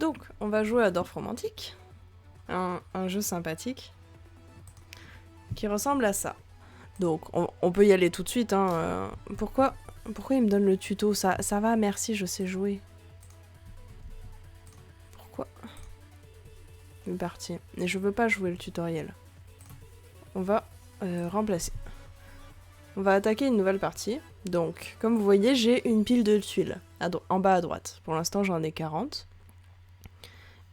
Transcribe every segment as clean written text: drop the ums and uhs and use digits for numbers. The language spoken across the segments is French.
Donc, on va jouer à Dorf Romantique, un jeu sympathique qui ressemble à ça. Donc, on peut y aller tout de suite. Hein. Pourquoi il me donne le tuto? Ça va, merci, je sais jouer. Pourquoi? Une partie. Et je veux pas jouer le tutoriel. On va remplacer. On va attaquer une nouvelle partie. Donc, comme vous voyez, j'ai une pile de tuiles en bas à droite. Pour l'instant, j'en ai 40.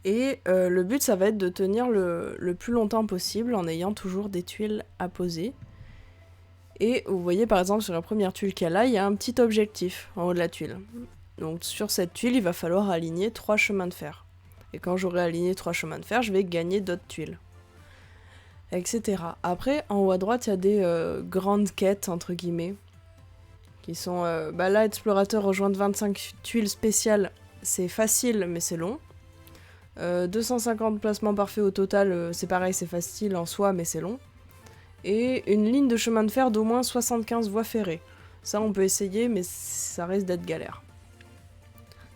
Et le but, ça va être de tenir le plus longtemps possible en ayant toujours des tuiles à poser. Et vous voyez, par exemple, sur la première tuile qu'il y a là, il y a un petit objectif en haut de la tuile. Donc, sur cette tuile, il va falloir aligner 3 chemins de fer. Et quand j'aurai aligné 3 chemins de fer, je vais gagner d'autres tuiles. Etc. Après, en haut à droite, il y a des grandes quêtes, entre guillemets, qui sont... là, explorateur rejoindre 25 tuiles spéciales, c'est facile, mais c'est long. 250 placements parfaits au total, c'est pareil, c'est facile en soi, mais c'est long. Et une ligne de chemin de fer d'au moins 75 voies ferrées. Ça, on peut essayer, mais ça risque d'être galère.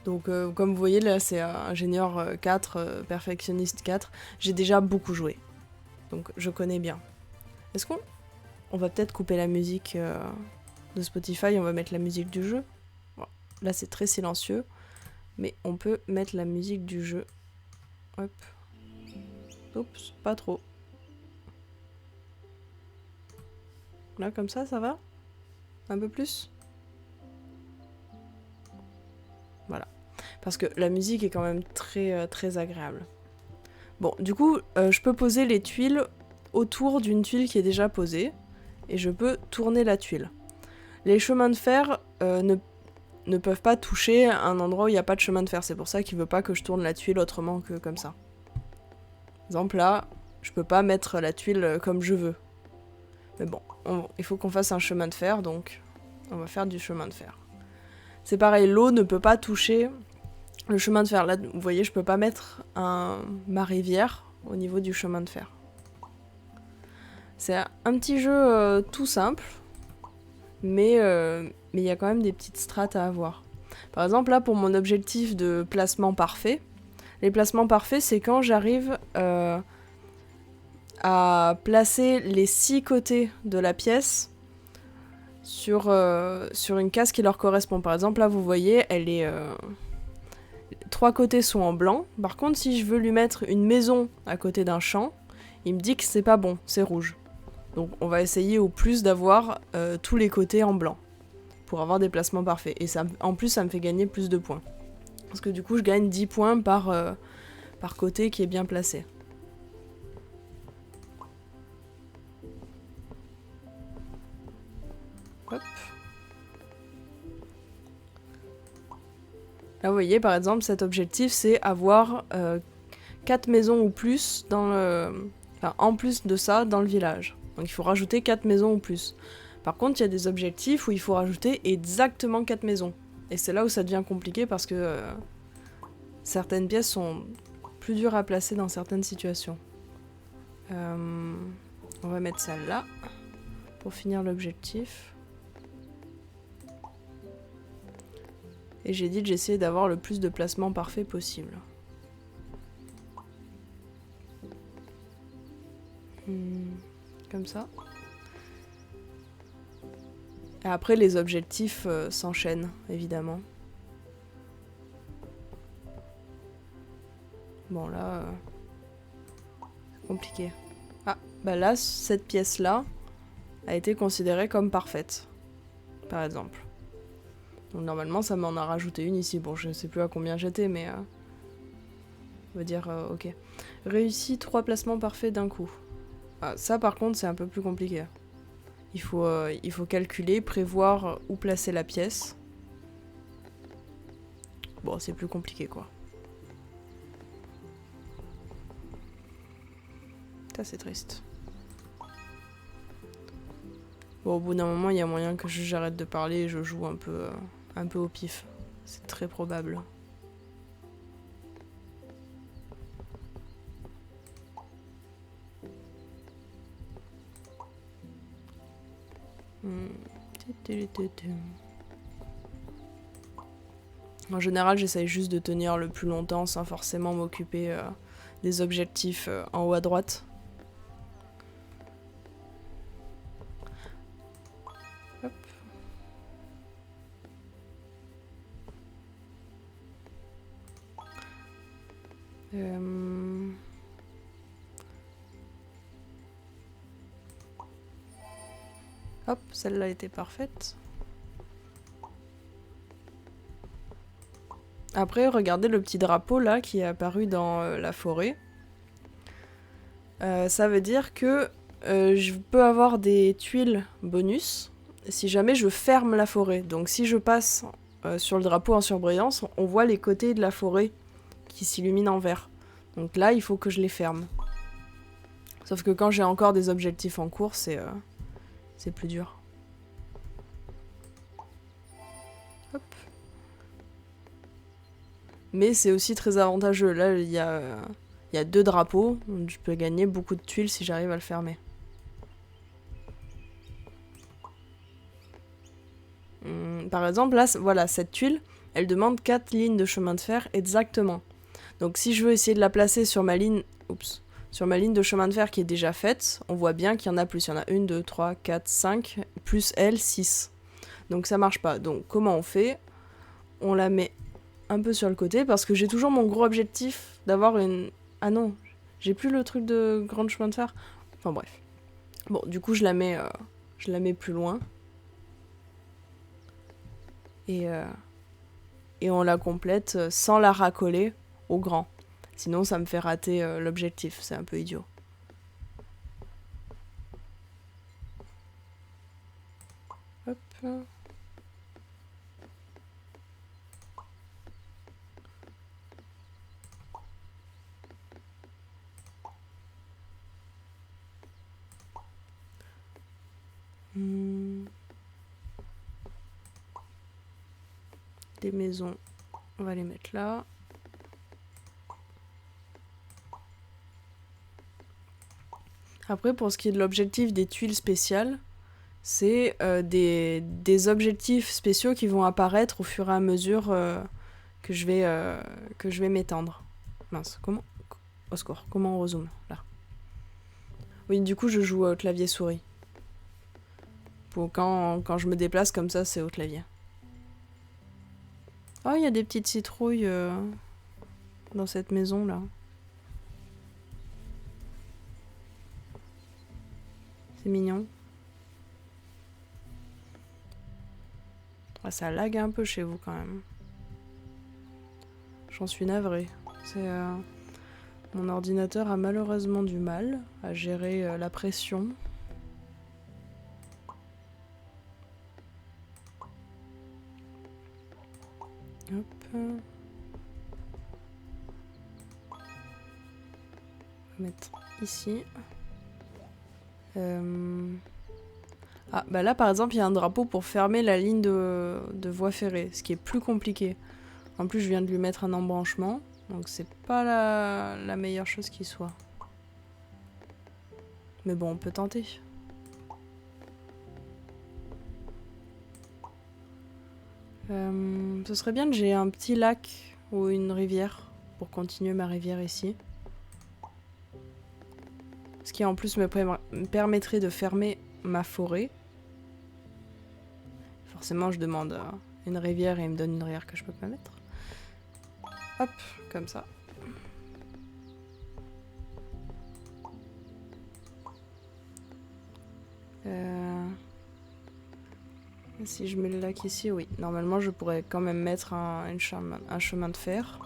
Donc, comme vous voyez, là, c'est ingénieur 4, perfectionniste 4. J'ai déjà beaucoup joué. Donc, je connais bien. Est-ce qu'on va peut-être couper la musique de Spotify, on va mettre la musique du jeu. Voilà. Là, c'est très silencieux, mais on peut mettre la musique du jeu. Hop. Oups, pas trop. Là, comme ça va? Un peu plus? Voilà. Parce que la musique est quand même très agréable. Bon, du coup, je peux poser les tuiles autour d'une tuile qui est déjà posée, et je peux tourner la tuile. Les chemins de fer ne peuvent pas toucher un endroit où il n'y a pas de chemin de fer, c'est pour ça qu'il veut pas que je tourne la tuile autrement que comme ça. Par exemple, là, je peux pas mettre la tuile comme je veux. Mais bon, il faut qu'on fasse un chemin de fer, donc on va faire du chemin de fer. C'est pareil, l'eau ne peut pas toucher le chemin de fer. Là, vous voyez, je peux pas mettre ma rivière au niveau du chemin de fer. C'est un petit jeu tout simple, mais il y a quand même des petites strates à avoir. Par exemple, là, pour mon objectif de placement parfait, les placements parfaits, c'est quand j'arrive à placer les 6 côtés de la pièce sur une case qui leur correspond. Par exemple, là, vous voyez, elle est... 3 côtés sont en blanc. Par contre, si je veux lui mettre une maison à côté d'un champ, il me dit que c'est pas bon, c'est rouge. Donc on va essayer au plus d'avoir tous les côtés en blanc pour avoir des placements parfaits. Et ça, en plus, ça me fait gagner plus de points. Parce que du coup, je gagne 10 points par côté qui est bien placé. Hop. Là, vous voyez, par exemple, cet objectif, c'est avoir 4 maisons ou plus en plus de ça, dans le village. Donc il faut rajouter 4 maisons ou plus. Par contre, il y a des objectifs où il faut rajouter exactement 4 maisons. Et c'est là où ça devient compliqué parce que certaines pièces sont plus dures à placer dans certaines situations. On va mettre ça là pour finir l'objectif. Et j'ai dit que j'essayais d'avoir le plus de placements parfaits possible. Comme ça. Et après, les objectifs s'enchaînent, évidemment. Bon, là... c'est compliqué. Ah, bah là, cette pièce-là a été considérée comme parfaite. Par exemple. Donc normalement, ça m'en a rajouté une ici. Bon, je sais plus à combien j'étais, mais... on va dire, ok. Réussi 3 placements parfaits d'un coup. Ah, ça, par contre, c'est un peu plus compliqué. Il faut calculer, prévoir où placer la pièce. Bon, c'est plus compliqué, quoi. Ça, c'est triste. Bon, au bout d'un moment, il y a moyen que j'arrête de parler et je joue un peu au pif. C'est très probable. En général, j'essaye juste de tenir le plus longtemps sans forcément m'occuper des objectifs en haut à droite. Hop. Hop, celle-là était parfaite. Après, regardez le petit drapeau là qui est apparu dans la forêt. Ça veut dire que je peux avoir des tuiles bonus si jamais je ferme la forêt. Donc si je passe sur le drapeau en surbrillance, on voit les côtés de la forêt qui s'illuminent en vert. Donc là, il faut que je les ferme. Sauf que quand j'ai encore des objectifs en cours, c'est plus dur. Hop. Mais c'est aussi très avantageux. Là, il y a 2 drapeaux, donc je peux gagner beaucoup de tuiles si j'arrive à le fermer. Par exemple, là, voilà, cette tuile, elle demande 4 lignes de chemin de fer exactement. Donc si je veux essayer de la placer sur ma ligne... Oups. Sur ma ligne de chemin de fer qui est déjà faite, on voit bien qu'il y en a plus. Il y en a 1, 2, 3, 4, 5, plus elle, 6. Donc ça marche pas. Donc comment on fait? On la met un peu sur le côté, parce que j'ai toujours mon gros objectif d'avoir une... Ah non, j'ai plus le truc de grand chemin de fer. Enfin bref. Bon, du coup, je la mets plus loin. Et on la complète sans la racoler au grand. Sinon, ça me fait rater l'objectif. C'est un peu idiot. Hop. Des maisons, on va les mettre là. Après, pour ce qui est de l'objectif des tuiles spéciales, c'est des objectifs spéciaux qui vont apparaître au fur et à mesure que je vais m'étendre. Mince, comment... Au secours, comment on rezoome là? Oui, du coup, je joue au clavier souris. Pour quand je me déplace comme ça, c'est au clavier. Oh, il y a des petites citrouilles dans cette maison là. C'est mignon. Ah, ça lag un peu chez vous quand même. J'en suis navrée. Mon ordinateur a malheureusement du mal à gérer la pression. Hop. On va mettre ici. Ah, bah là par exemple, il y a un drapeau pour fermer la ligne de voie ferrée, ce qui est plus compliqué. En plus, je viens de lui mettre un embranchement, donc c'est pas la meilleure chose qui soit. Mais bon, on peut tenter. Ce serait bien que j'ai un petit lac ou une rivière pour continuer ma rivière ici. Ce qui en plus me permettrait de fermer ma forêt. Forcément, je demande une rivière et il me donne une rivière que je peux pas mettre. Hop, comme ça. Si je mets le lac ici, oui. Normalement, je pourrais quand même mettre un chemin de fer.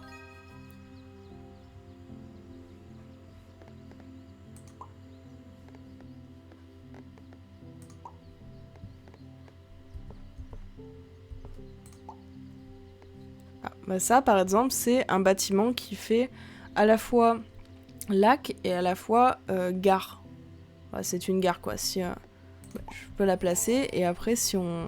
Ah, bah ça, par exemple, c'est un bâtiment qui fait à la fois lac et à la fois gare. Ouais, c'est une gare, quoi. Si, je peux la placer, et après, si on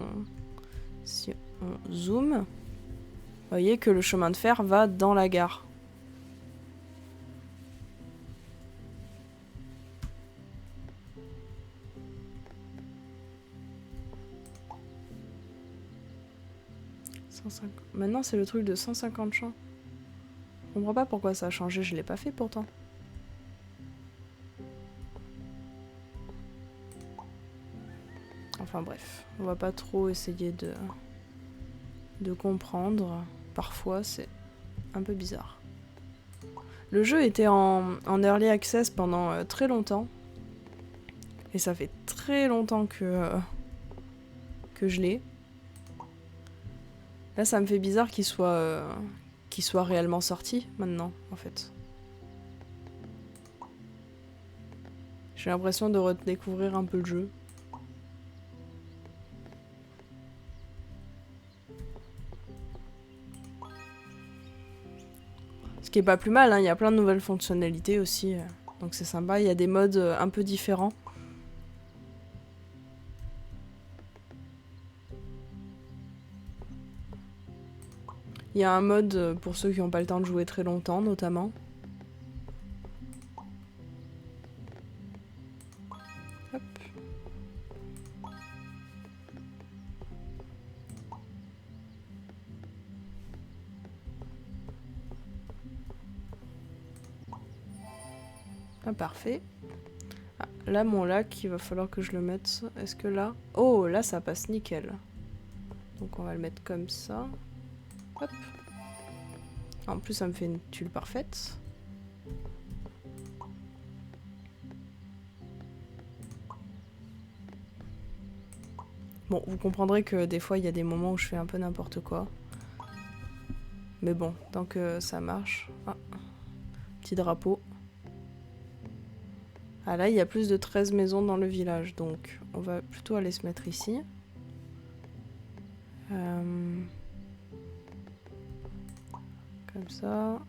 zoome, vous voyez que le chemin de fer va dans la gare. Ce 150. Maintenant, c'est le truc de 150 champs. Je comprends pas pourquoi ça a changé, je l'ai pas fait pourtant. Enfin bref, on va pas trop essayer de comprendre. Parfois, c'est un peu bizarre. Le jeu était en early access pendant très longtemps. Et ça fait très longtemps que je l'ai. Là, ça me fait bizarre qu'il soit réellement sorti maintenant, en fait. J'ai l'impression de redécouvrir un peu le jeu. Ce qui est pas plus mal, hein. Il y a plein de nouvelles fonctionnalités aussi. Donc c'est sympa, il y a des modes un peu différents. Il y a un mode pour ceux qui n'ont pas le temps de jouer très longtemps, notamment. Hop. Ah, parfait. Ah, là, mon lac, il va falloir que je le mette. Est-ce que là... Oh, là, ça passe nickel. Donc on va le mettre comme ça. Hop. En plus, ça me fait une tuile parfaite. Bon, vous comprendrez que des fois, il y a des moments où je fais un peu n'importe quoi. Mais bon, tant que ça marche... Ah. Petit drapeau. Ah là, il y a plus de 13 maisons dans le village, donc on va plutôt aller se mettre ici. Comme ça.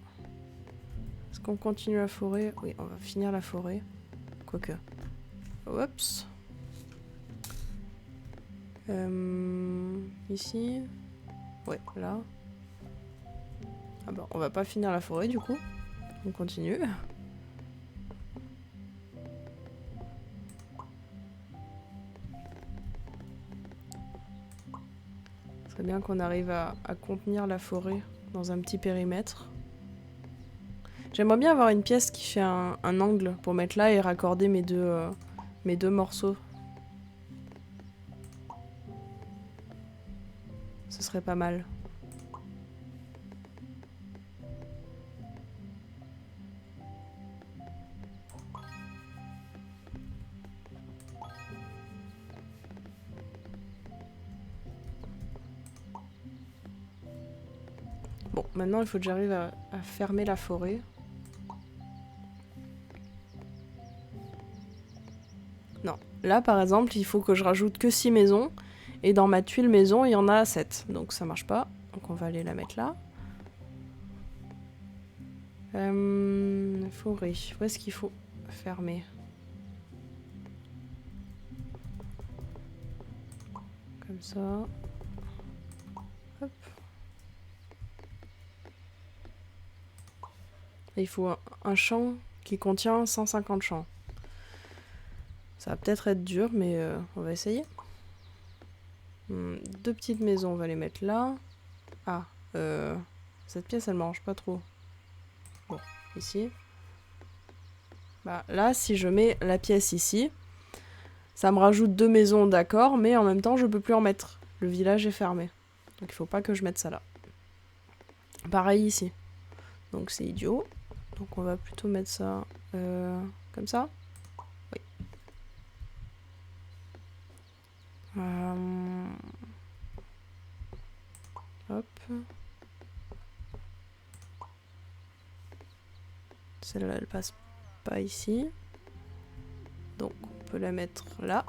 Est-ce qu'on continue la forêt? Oui, on va finir la forêt. Quoique. Oups. Ici. Ouais, là. Ah bah, on va pas finir la forêt du coup. On continue. Ce serait bien qu'on arrive à contenir la forêt dans un petit périmètre. J'aimerais bien avoir une pièce qui fait un angle pour mettre là et raccorder mes deux morceaux. Ce serait pas mal. Bon, maintenant il faut que j'arrive à fermer la forêt. Non. Là, par exemple, il faut que je rajoute que 6 maisons. Et dans ma tuile maison, il y en a 7. Donc ça marche pas. Donc on va aller la mettre là. Forêt. Où est-ce qu'il faut fermer? Comme ça. Hop. Et il faut un champ qui contient 150 champs. Ça va peut-être être dur, mais on va essayer. Deux petites maisons, on va les mettre là. Ah, cette pièce, elle m'arrange pas trop. Bon, ici. Bah, là, si je mets la pièce ici, ça me rajoute 2 maisons, d'accord, mais en même temps, je peux plus en mettre. Le village est fermé. Donc il faut pas que je mette ça là. Pareil ici. Donc c'est idiot. Donc on va plutôt mettre ça comme ça. Oui. Hop. Celle-là, elle passe pas ici. Donc on peut la mettre là.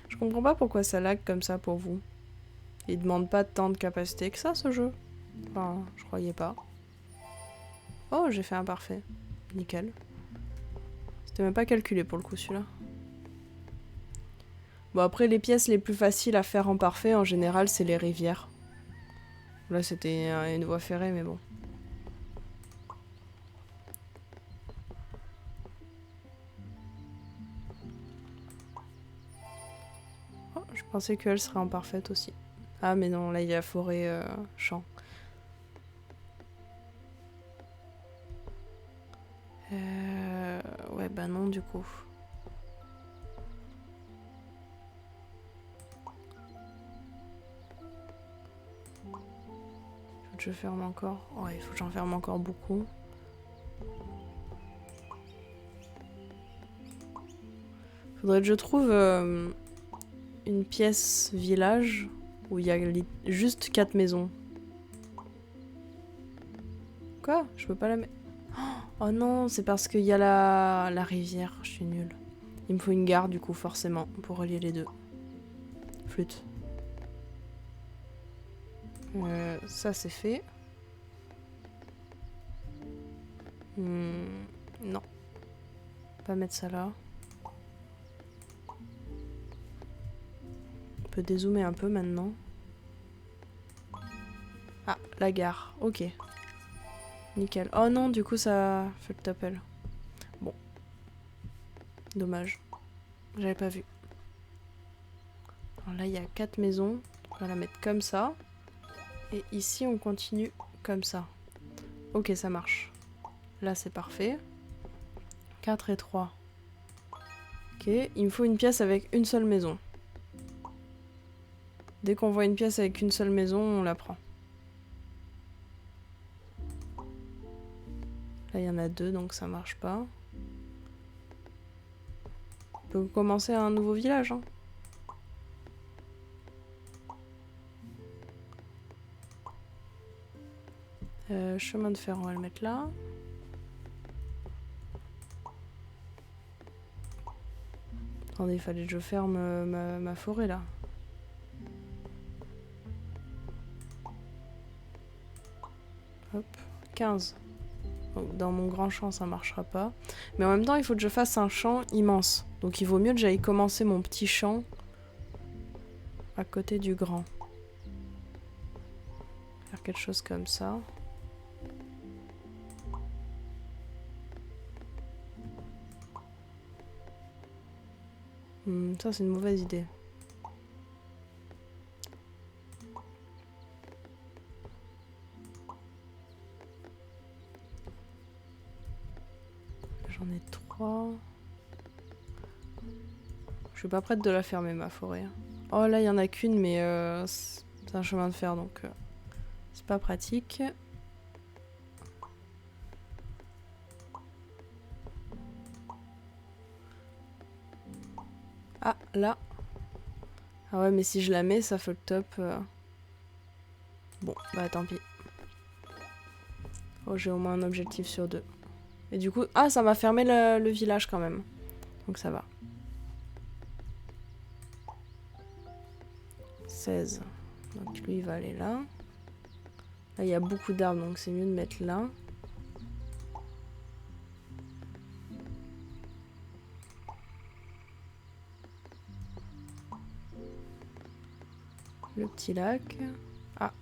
Je comprends pas pourquoi ça lag comme ça pour vous. Il demande pas tant de capacité que ça, ce jeu. Enfin, je croyais pas. Oh, j'ai fait un parfait. Nickel. C'était même pas calculé pour le coup, celui-là. Bon, après, les pièces les plus faciles à faire en parfait, en général, c'est les rivières. Là, c'était une voie ferrée, mais bon. Oh, je pensais qu'elle serait en parfaite aussi. Ah mais non, là il y a forêt champ. Ouais bah non du coup. Faut que je ferme encore. Ouais, il faut que j'en ferme encore beaucoup. Faudrait que je trouve une pièce village où il y a juste 4 maisons. Quoi? Je peux pas la mettre. Oh non, c'est parce qu'il y a la rivière. Je suis nulle. Il me faut une gare du coup, forcément, pour relier les deux. Flûte. Ça c'est fait. Non. Pas mettre ça là. On peut dézoomer un peu maintenant. Ah, la gare. Ok. Nickel. Oh non, du coup ça fait le topel. Bon. Dommage. J'avais pas vu. Alors là, il y a 4 maisons. On va la mettre comme ça. Et ici, on continue comme ça. Ok, ça marche. Là, c'est parfait. 4 et 3. Ok, il me faut une pièce avec une seule maison. Dès qu'on voit une pièce avec une seule maison, on la prend. Là, il y en a 2, donc ça marche pas. On peut commencer un nouveau village, hein. Chemin de fer, on va le mettre là. Attendez, il fallait que je ferme ma forêt là. Hop, 15. Donc, dans mon grand champ, ça marchera pas. Mais en même temps, il faut que je fasse un champ immense. Donc il vaut mieux que j'aille commencer mon petit champ à côté du grand. Faire quelque chose comme ça. Ça, c'est une mauvaise idée. J'en ai 3. Je suis pas prête de la fermer, ma forêt. Oh, là, il y en a qu'une, mais c'est un chemin de fer, donc c'est pas pratique. Ah, là. Ah ouais, mais si je la mets, ça fait le top. Bon, bah tant pis. Oh, j'ai au moins un objectif sur 2. Et du coup... Ah, ça m'a fermé le village quand même. Donc ça va. 16. Donc lui, il va aller là. Là, il y a beaucoup d'arbres, donc c'est mieux de mettre là. Le petit lac. Ah.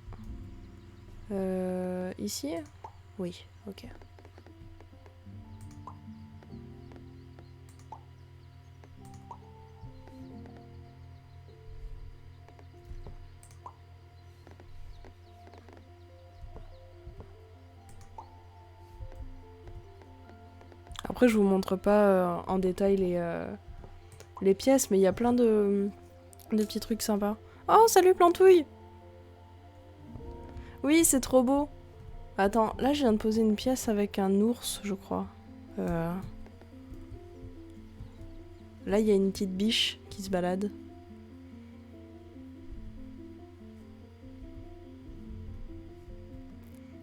Ici? Oui, ok. Après, je vous montre pas en détail les pièces, mais il y a plein de petits trucs sympas. Oh, salut Plantouille! Oui, c'est trop beau! Attends, là, je viens de poser une pièce avec un ours, je crois. Là, il y a une petite biche qui se balade.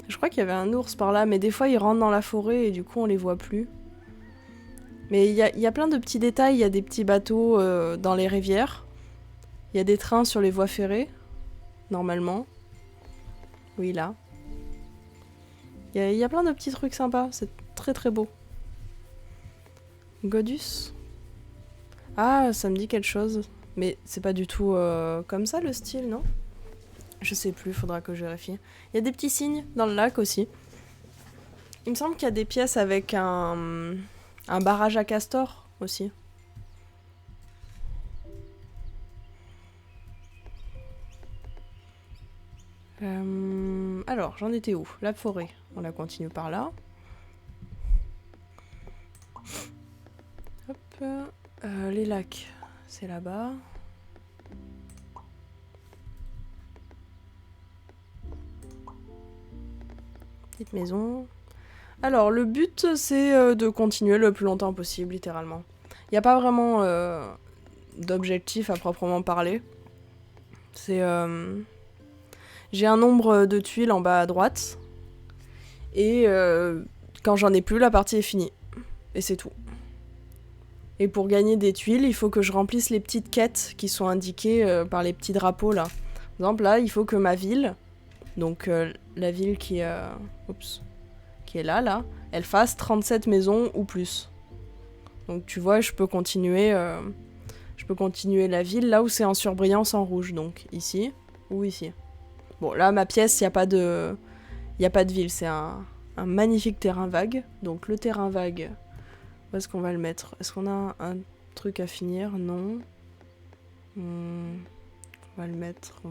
Je crois qu'il y avait un ours par là, mais des fois, ils rentrent dans la forêt et du coup, on les voit plus. Mais il y a plein de petits détails. Il y a des petits bateaux dans les rivières. Il y a des trains sur les voies ferrées, normalement. Oui, là. Il y a plein de petits trucs sympas. C'est très très beau. Godus. Ah, ça me dit quelque chose. Mais c'est pas du tout comme ça le style, non? Je sais plus, faudra que je vérifie. Il y a des petits signes dans le lac aussi. Il me semble qu'il y a des pièces avec un barrage à castor aussi. Alors, j'en étais où? La forêt. On la continue par là. Hop. Les lacs, c'est là-bas. Petite maison. Alors, le but, c'est de continuer le plus longtemps possible, littéralement. Il n'y a pas vraiment d'objectif à proprement parler. C'est... J'ai un nombre de tuiles en bas à droite. Et quand j'en ai plus, la partie est finie. Et c'est tout. Et pour gagner des tuiles, il faut que je remplisse les petites quêtes qui sont indiquées par les petits drapeaux, là. Par exemple, là, il faut que ma ville, donc la ville qui est là, elle fasse 37 maisons ou plus. Donc tu vois, je peux continuer la ville là où c'est en surbrillance en rouge, donc ici ou ici. Bon, là, ma pièce, il n'y a pas de ville, c'est un magnifique terrain vague. Donc le terrain vague, où est-ce qu'on va le mettre? Est-ce qu'on a un truc à finir? Non. On va le mettre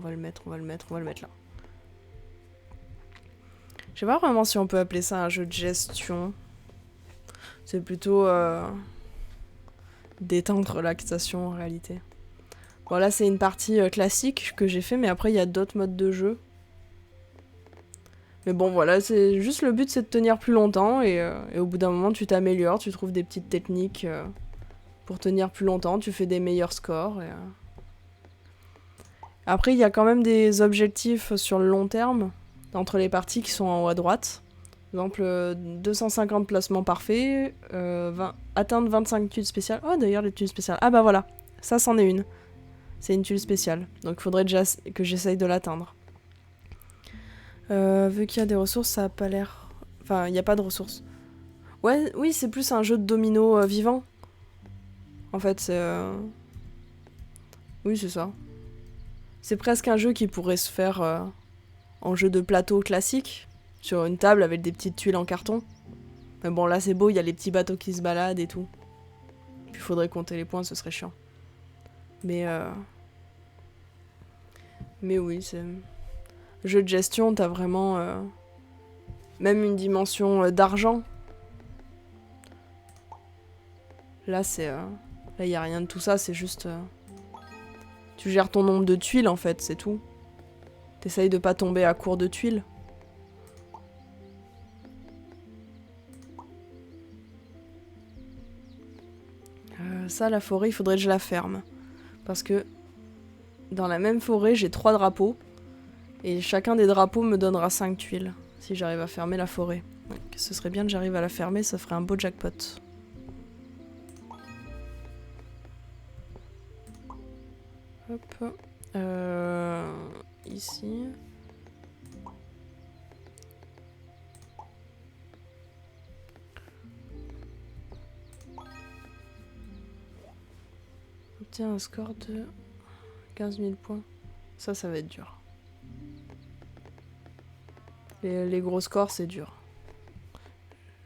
là. Je sais pas vraiment si on peut appeler ça un jeu de gestion. C'est plutôt détente, relaxation en réalité. Bon là c'est une partie classique que j'ai fait, mais après il y a d'autres modes de jeu. Mais bon voilà, c'est juste le but c'est de tenir plus longtemps et au bout d'un moment tu t'améliores, tu trouves des petites techniques pour tenir plus longtemps, tu fais des meilleurs scores. Après il y a quand même des objectifs sur le long terme entre les parties qui sont en haut à droite. Par exemple, 250 placements parfaits, atteindre 25 tuiles spéciales. Oh d'ailleurs les tuiles spéciales. Ah bah voilà, ça c'en est une. C'est une tuile spéciale, donc il faudrait déjà que j'essaye de l'atteindre. Vu qu'il y a des ressources, ça a pas l'air... Enfin, il n'y a pas de ressources. Ouais, oui, c'est plus un jeu de domino vivant. En fait, c'est... Oui, c'est ça. C'est presque un jeu qui pourrait se faire en jeu de plateau classique, sur une table avec des petites tuiles en carton. Mais bon, là c'est beau, il y a les petits bateaux qui se baladent et tout. Puis il faudrait compter les points, ce serait chiant. Mais oui, c'est... Jeu de gestion, t'as vraiment... même une dimension d'argent. Là, c'est... Là, y a rien de tout ça, c'est juste... Tu gères ton nombre de tuiles, en fait, c'est tout. T'essayes de pas tomber à court de tuiles. Ça, la forêt, il faudrait que je la ferme. Parce que dans la même forêt, j'ai 3 drapeaux. Et chacun des drapeaux me donnera 5 tuiles. Si j'arrive à fermer la forêt. Donc, ce serait bien que j'arrive à la fermer, ça ferait un beau jackpot. Hop. Ici. Obtient un score de 15 000 points. Ça va être dur. Les gros scores, c'est dur.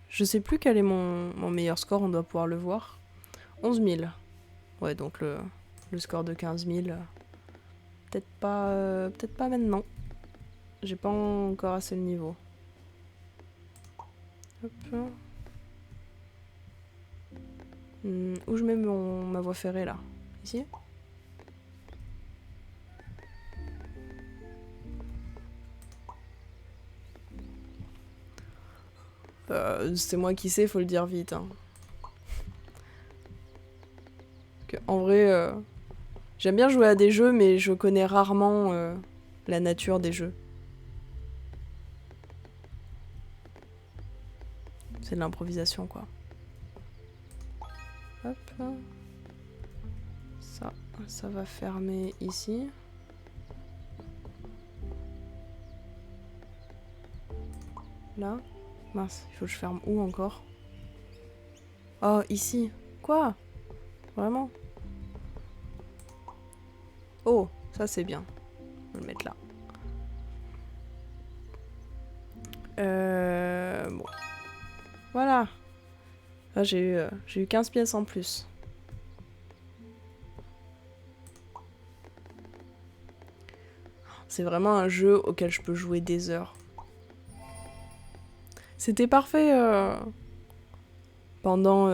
Je sais plus quel est mon meilleur score, on doit pouvoir le voir. 11 000. Ouais, donc le score de 15 000. Peut-être pas maintenant. J'ai pas encore assez le niveau. Hop. Où je mets ma voie ferrée là? Ici? C'est moi qui sais, faut le dire vite. Hein. En vrai, j'aime bien jouer à des jeux, mais je connais rarement la nature des jeux. C'est de l'improvisation, quoi. Hop. Ça va fermer ici. Là. Mince, il faut que je ferme où encore? Oh, ici. Quoi? Vraiment? Oh, ça c'est bien. On va le mettre là. Bon. Voilà. Là, j'ai eu 15 pièces en plus. c'est vraiment un jeu auquel je peux jouer des heures. C'était parfait pendant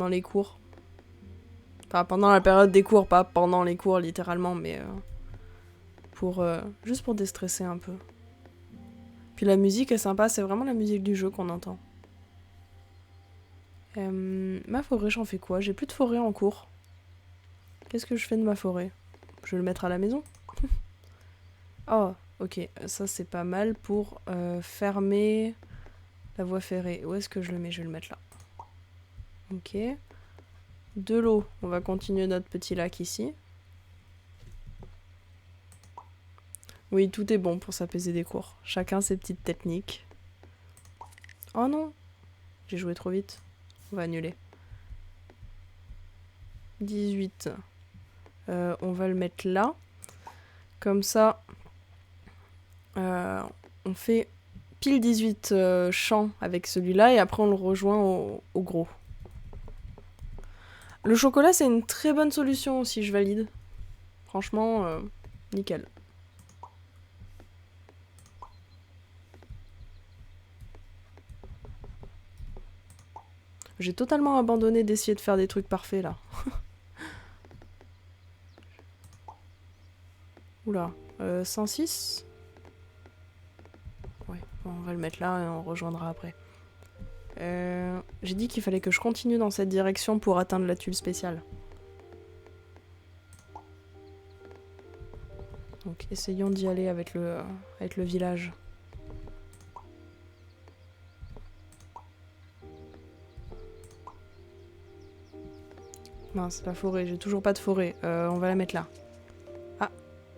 les cours. Enfin, pendant la période des cours, pas pendant les cours littéralement, mais juste pour déstresser un peu. Puis la musique est sympa, c'est vraiment la musique du jeu qu'on entend. Ma forêt, j'en fais quoi? J'ai plus de forêt en cours. Qu'est-ce que je fais de ma forêt? Je vais le mettre à la maison. Oh, ok, ça c'est pas mal pour fermer la voie ferrée. Où est-ce que je le mets? Je vais le mettre là. Ok. De l'eau, on va continuer notre petit lac ici. Oui, tout est bon pour s'apaiser des cours. Chacun ses petites techniques. Oh non! J'ai joué trop vite. On va annuler. 18. On va le mettre là. Comme ça, on fait pile 18 champs avec celui-là et après on le rejoint au gros. Le chocolat, c'est une très bonne solution aussi, je valide. Franchement, nickel. J'ai totalement abandonné d'essayer de faire des trucs parfaits là. Oula, 106 ? Ouais, bon, on va le mettre là et on rejoindra après. J'ai dit qu'il fallait que je continue dans cette direction pour atteindre la tuile spéciale. Donc essayons d'y aller avec le village. Mince, la forêt, j'ai toujours pas de forêt. On va la mettre là. Ah,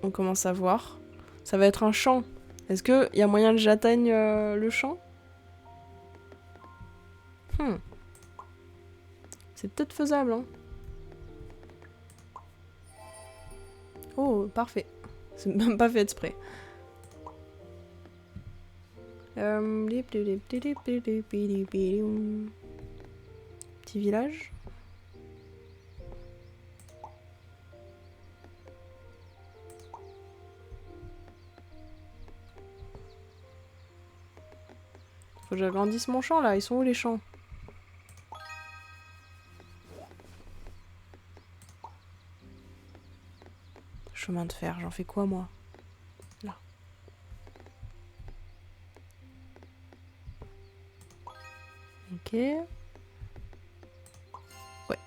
on commence à voir. Ça va être un champ. Est-ce qu'il y a moyen que j'atteigne le champ? C'est peut-être faisable, hein. Oh, parfait. C'est même pas fait exprès. Petit village. Faut que j'agrandisse mon champ là, ils sont où les champs? Chemin de fer, j'en fais quoi moi? Là. Ok. Ouais,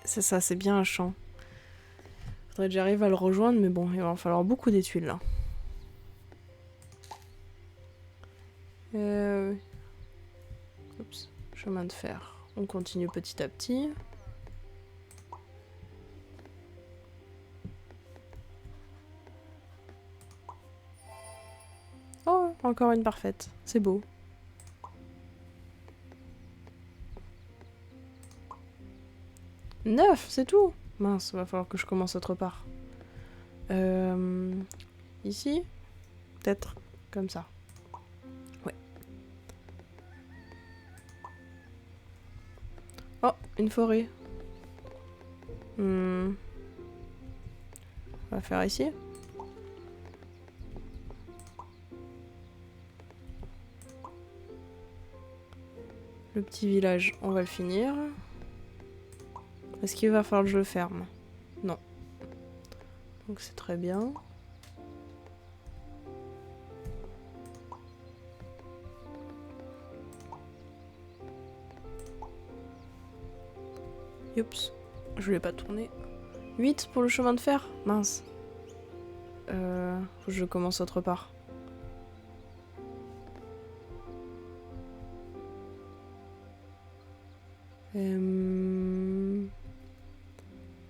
c'est ça, c'est bien un champ. Faudrait que j'arrive à le rejoindre, mais bon, il va en falloir beaucoup des tuiles là. Oups, chemin de fer. On continue petit à petit. Oh, encore une parfaite. C'est beau. Neuf, c'est tout. Mince, va falloir que je commence autre part. Ici? Peut-être comme ça. Ouais. Oh, une forêt. On va faire ici. Le petit village, on va le finir. Est-ce qu'il va falloir que je le ferme? Non. Donc c'est très bien. Oups, je l'ai pas tourné. 8 pour le chemin de fer? Mince. Faut que je commence autre part.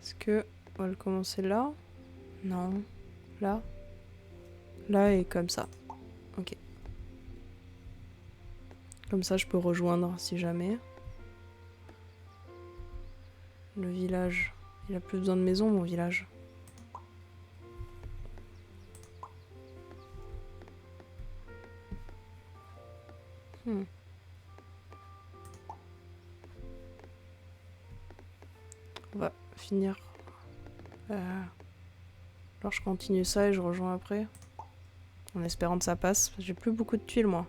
Est-ce que on va le commencer là? Non. Là? Là et comme ça. Ok. Comme ça, je peux rejoindre si jamais. Le village. Il a plus besoin de maison, mon village. On va finir le Alors je continue ça et je rejoins après. En espérant que ça passe. J'ai plus beaucoup de tuiles moi.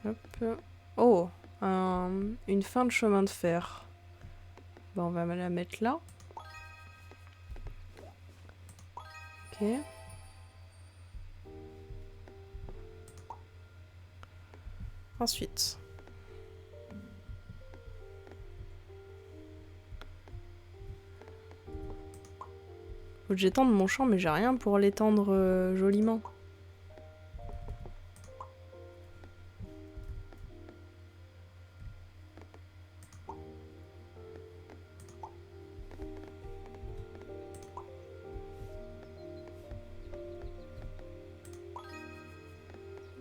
Hop. Oh, une fin de chemin de fer. Bon, on va la mettre là. Ok. Ensuite. Faut que j'étende mon champ, mais j'ai rien pour l'étendre joliment.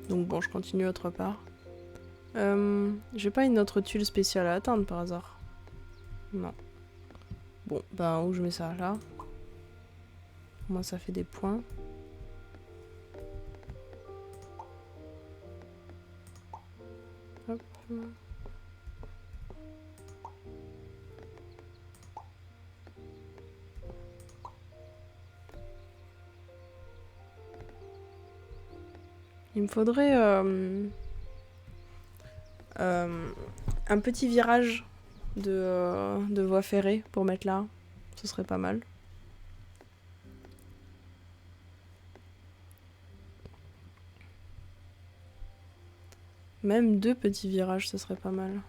Donc bon, je continue autre part. J'ai pas une autre tuile spéciale à atteindre par hasard. Non. Bon, ben où je mets ça? Là. Au moins ça fait des points. Hop. Il me faudrait un petit virage de voie ferrée pour mettre là. Ce serait pas mal. Même 2 petits virages, ce serait pas mal.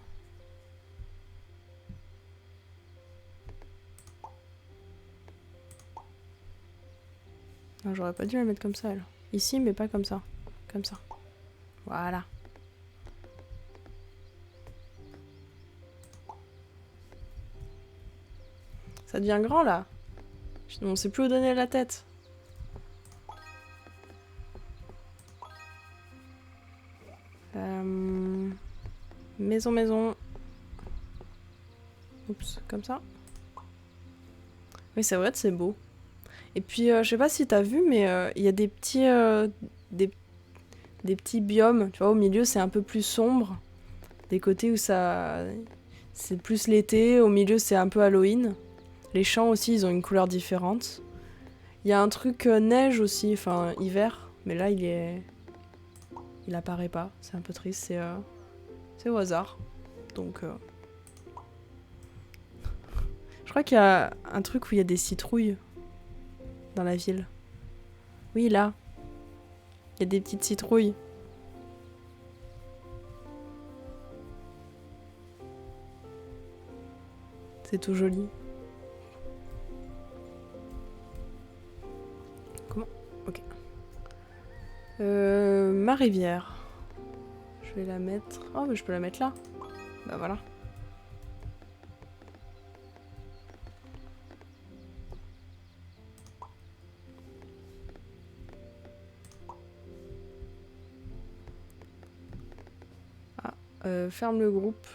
J'aurais pas dû la mettre comme ça, elle. Ici, mais pas comme ça. Comme ça. Voilà. Ça devient grand, là. On sait plus où donner la tête. Maison. Oups, comme ça. Oui, c'est vrai que c'est beau. Et puis, je sais pas si t'as vu, mais il y a des petits... des petits biomes. Tu vois, au milieu, c'est un peu plus sombre. Des côtés où ça... C'est plus l'été. Au milieu, c'est un peu Halloween. Les champs aussi, ils ont une couleur différente. Il y a un truc neige aussi, enfin hiver. Mais là, il apparaît pas. C'est un peu triste. C'est au hasard. Donc... Je crois qu'il y a un truc où il y a des citrouilles. Dans la ville. Oui, là. Il y a des petites citrouilles. C'est tout joli. Comment? Ok. Ma rivière. Je vais la mettre... Oh, mais je peux la mettre là. Bah voilà. Ferme le groupe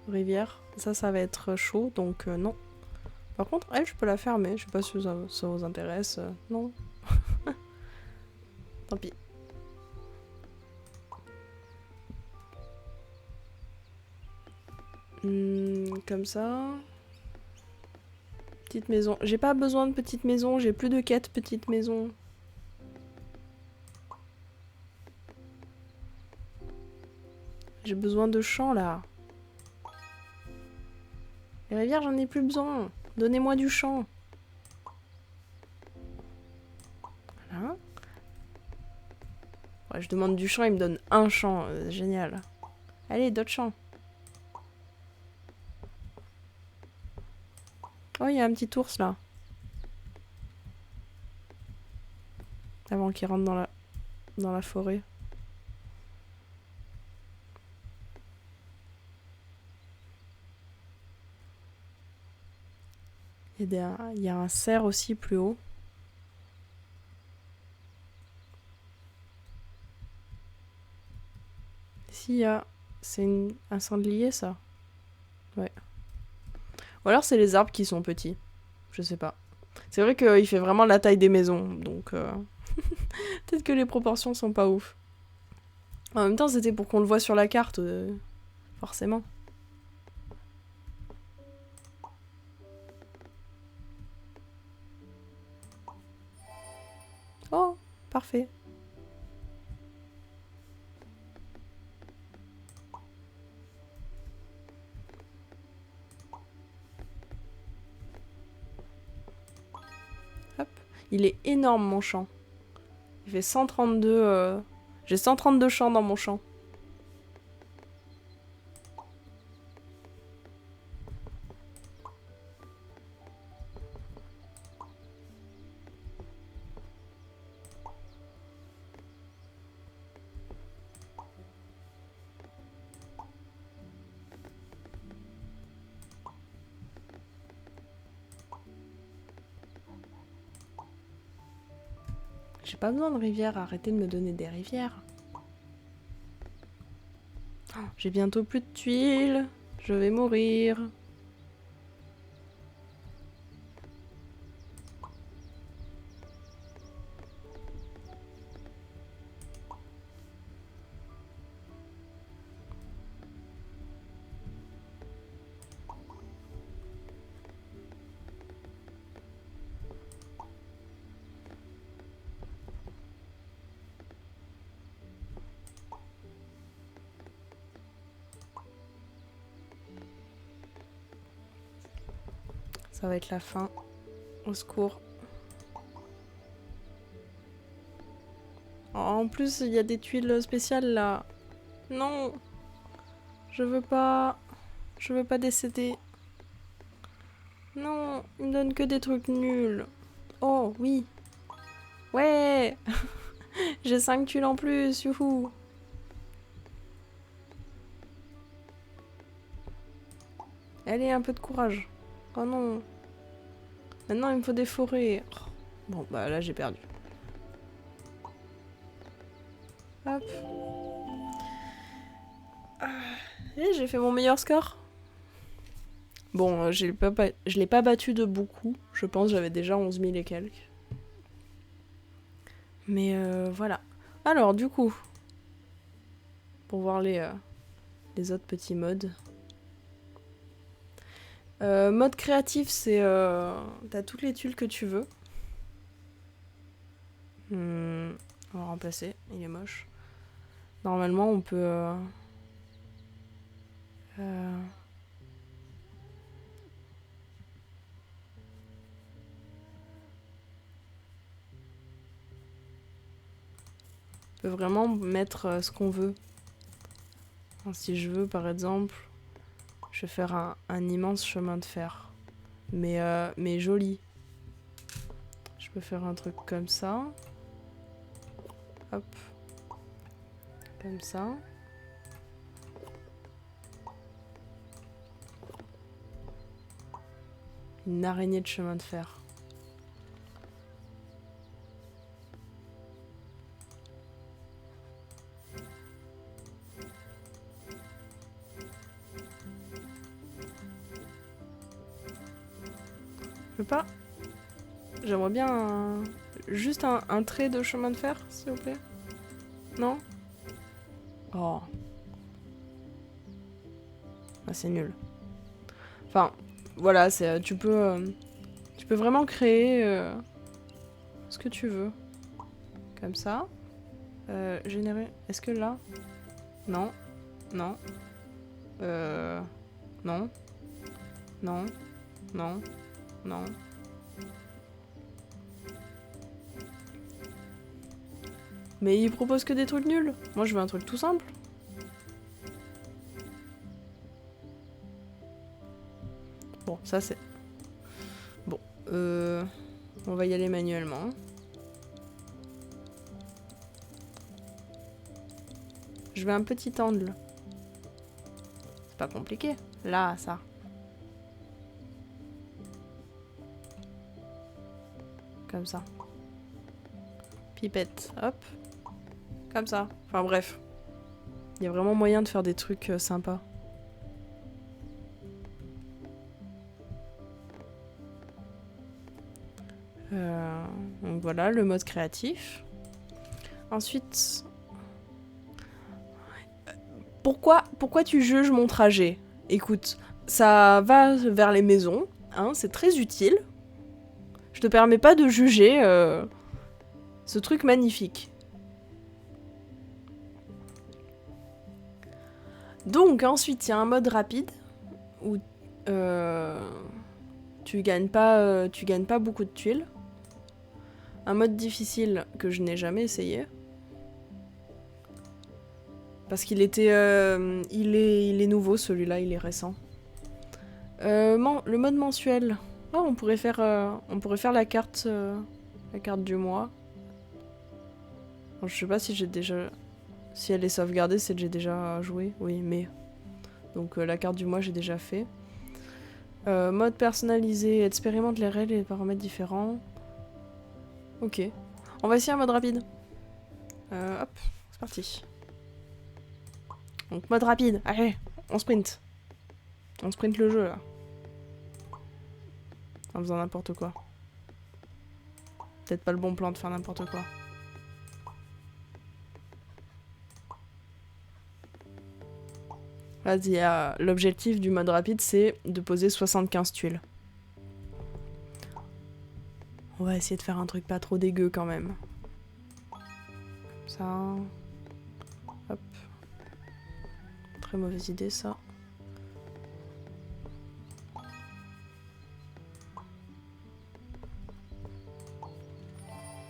rivière. Ça va être chaud, donc non. Par contre, elle, je peux la fermer. Je sais pas si ça vous intéresse. Non. Tant pis. Comme ça. Petite maison. J'ai pas besoin de petite maison. J'ai plus de quête petite maison. J'ai besoin de champs, là. Les rivières, j'en ai plus besoin. Donnez-moi du champ. Voilà. Ouais, je demande du champ, il me donne un champ. Génial. Allez, d'autres champs. Oh, il y a un petit ours, là. Avant qu'il rentre dans la forêt. Il y a un cerf aussi plus haut. Ici, il y a... C'est un sanglier, ça? Ouais. Ou alors, c'est les arbres qui sont petits. Je sais pas. C'est vrai qu'il fait vraiment la taille des maisons, donc... Peut-être que les proportions sont pas ouf. En même temps, c'était pour qu'on le voit sur la carte, forcément. Oh, parfait. Hop. Il est énorme, mon champ. Il fait 132... J'ai 132 champs dans mon champ. J'ai pas besoin de rivière, arrêtez de me donner des rivières. Oh, j'ai bientôt plus de tuiles, je vais mourir. Ça va être la fin. Au secours. En plus, il y a des tuiles spéciales là. Non. Je veux pas. Je veux pas décéder. Non, il me donne que des trucs nuls. Oh, oui. Ouais. J'ai 5 tuiles en plus, youhou. Allez, un peu de courage. Oh non. Maintenant, il me faut des forêts. Oh. Bon, bah là, j'ai perdu. Hop. Et j'ai fait mon meilleur score. Bon, je l'ai pas battu de beaucoup. Je pense j'avais déjà 11 000 et quelques. Mais voilà. Alors, du coup, pour voir les autres petits modes. Mode créatif, c'est... t'as toutes les tuiles que tu veux. On va remplacer, il est moche. Normalement, on peut... on peut vraiment mettre ce qu'on veut. Enfin, si je veux, par exemple, je vais faire un immense chemin de fer. Mais joli. Je peux faire un truc comme ça. Hop. Comme ça. Une araignée de chemin de fer. Je peux pas. J'aimerais bien juste un trait de chemin de fer, s'il vous plaît. Non? Oh. Ah, c'est nul. Enfin, voilà, tu peux vraiment créer ce que tu veux. Comme ça. Générer... Est-ce que là? Non. Non. Non. Non. Non. Non. Mais il propose que des trucs nuls. Moi, je veux un truc tout simple. Bon, ça c'est... Bon, on va y aller manuellement. Je veux un petit angle. C'est pas compliqué. Là, ça. Comme ça. Pipette, hop. Comme ça. Enfin bref. Il y a vraiment moyen de faire des trucs sympas. Donc voilà, le mode créatif. Ensuite, Pourquoi tu juges mon trajet? Écoute, ça va vers les maisons, hein, c'est très utile. Je te permets pas de juger ce truc magnifique. Donc ensuite, il y a un mode rapide où tu gagnes pas beaucoup de tuiles. Un mode difficile que je n'ai jamais essayé. Parce qu'il était... il est nouveau celui-là, il est récent. Le mode mensuel. Oh, on pourrait faire la carte du mois. Bon, je sais pas si j'ai déjà... Si elle est sauvegardée, c'est que j'ai déjà joué. Oui, mais... Donc la carte du mois, j'ai déjà fait. Mode personnalisé, expérimente les règles et les paramètres différents. Ok. On va essayer un mode rapide. Hop, c'est parti. Donc mode rapide, allez, on sprint. On sprint le jeu là. En faisant n'importe quoi. Peut-être pas le bon plan de faire n'importe quoi. Vas-y, l'objectif du mode rapide, c'est de poser 75 tuiles. On va essayer de faire un truc pas trop dégueu quand même. Comme ça. Hop. Très mauvaise idée ça.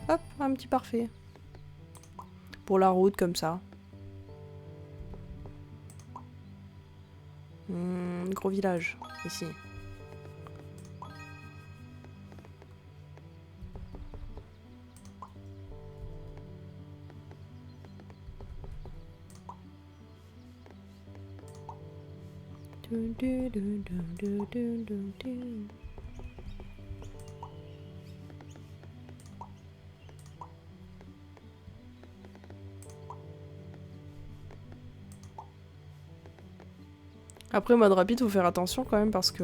Hop, un petit parfait. Pour la route comme ça. Gros village, ici. Après, mode rapide, faut faire attention quand même parce que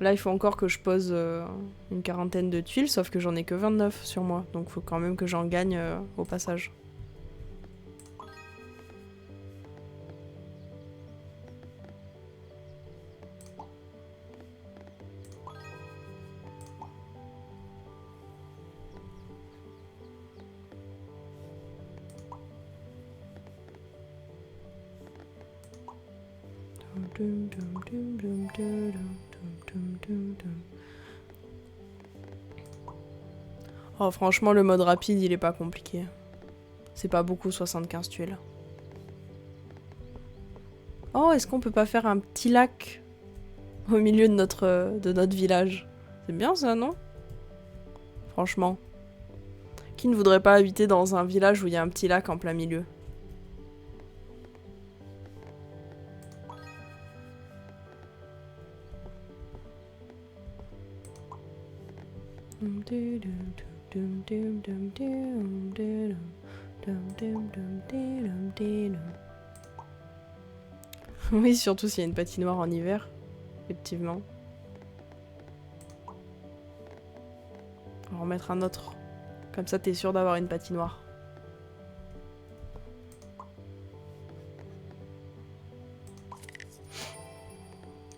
là, il faut encore que je pose une quarantaine de tuiles, sauf que j'en ai que 29 sur moi. Donc, faut quand même que j'en gagne au passage. Oh, franchement, le mode rapide, il est pas compliqué. C'est pas beaucoup, 75 tuiles. Oh, est-ce qu'on peut pas faire un petit lac au milieu de notre village? C'est bien ça, non? Franchement. Qui ne voudrait pas habiter dans un village où il y a un petit lac en plein milieu? Oui, surtout s'il y a une patinoire en hiver, effectivement. On va en remettre un autre. Comme ça, t'es sûr d'avoir une patinoire.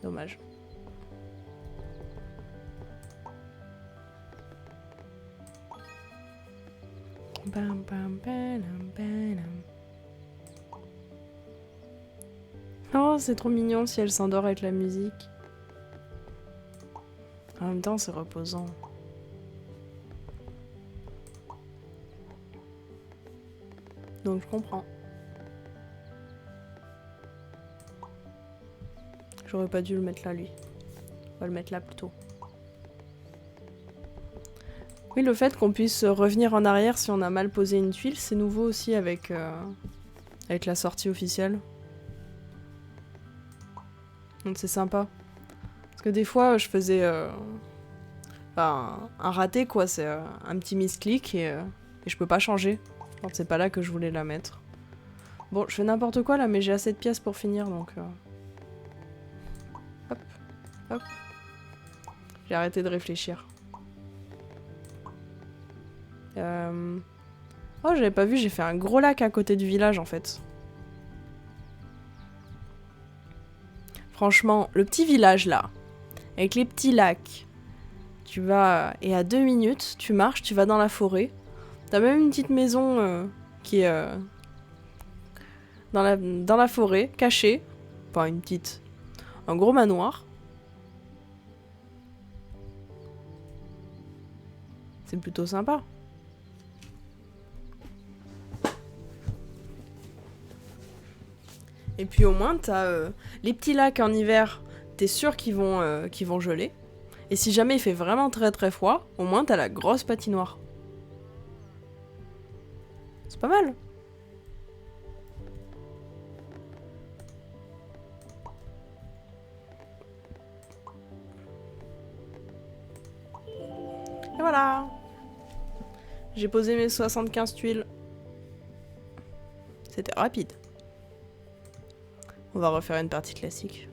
Dommage. Bam, bam, bam, bam. Oh, c'est trop mignon si elle s'endort avec la musique. En même temps, c'est reposant. Donc je comprends. J'aurais pas dû le mettre là, lui. On va le mettre là plutôt. Oui, le fait qu'on puisse revenir en arrière si on a mal posé une tuile, c'est nouveau aussi avec la sortie officielle. Donc c'est sympa. Parce que des fois, je faisais un raté, quoi. C'est un petit misclick et je peux pas changer. Alors c'est pas là que je voulais la mettre. Bon, je fais n'importe quoi là, mais j'ai assez de pièces pour finir, donc... Hop, hop. J'ai arrêté de réfléchir. Oh, j'avais pas vu, j'ai fait un gros lac à côté du village, en fait. Franchement, le petit village là, avec les petits lacs, tu vas... Et à 2 minutes, tu marches, tu vas dans la forêt. T'as même une petite maison qui est dans la forêt, cachée. Enfin, une petite... Un gros manoir. C'est plutôt sympa. Et puis au moins, t'as les petits lacs en hiver, t'es sûr qu'ils vont geler. Et si jamais il fait vraiment très très froid, au moins t'as la grosse patinoire. C'est pas mal. Et voilà. J'ai posé mes 75 tuiles. C'était rapide. On va refaire une partie classique.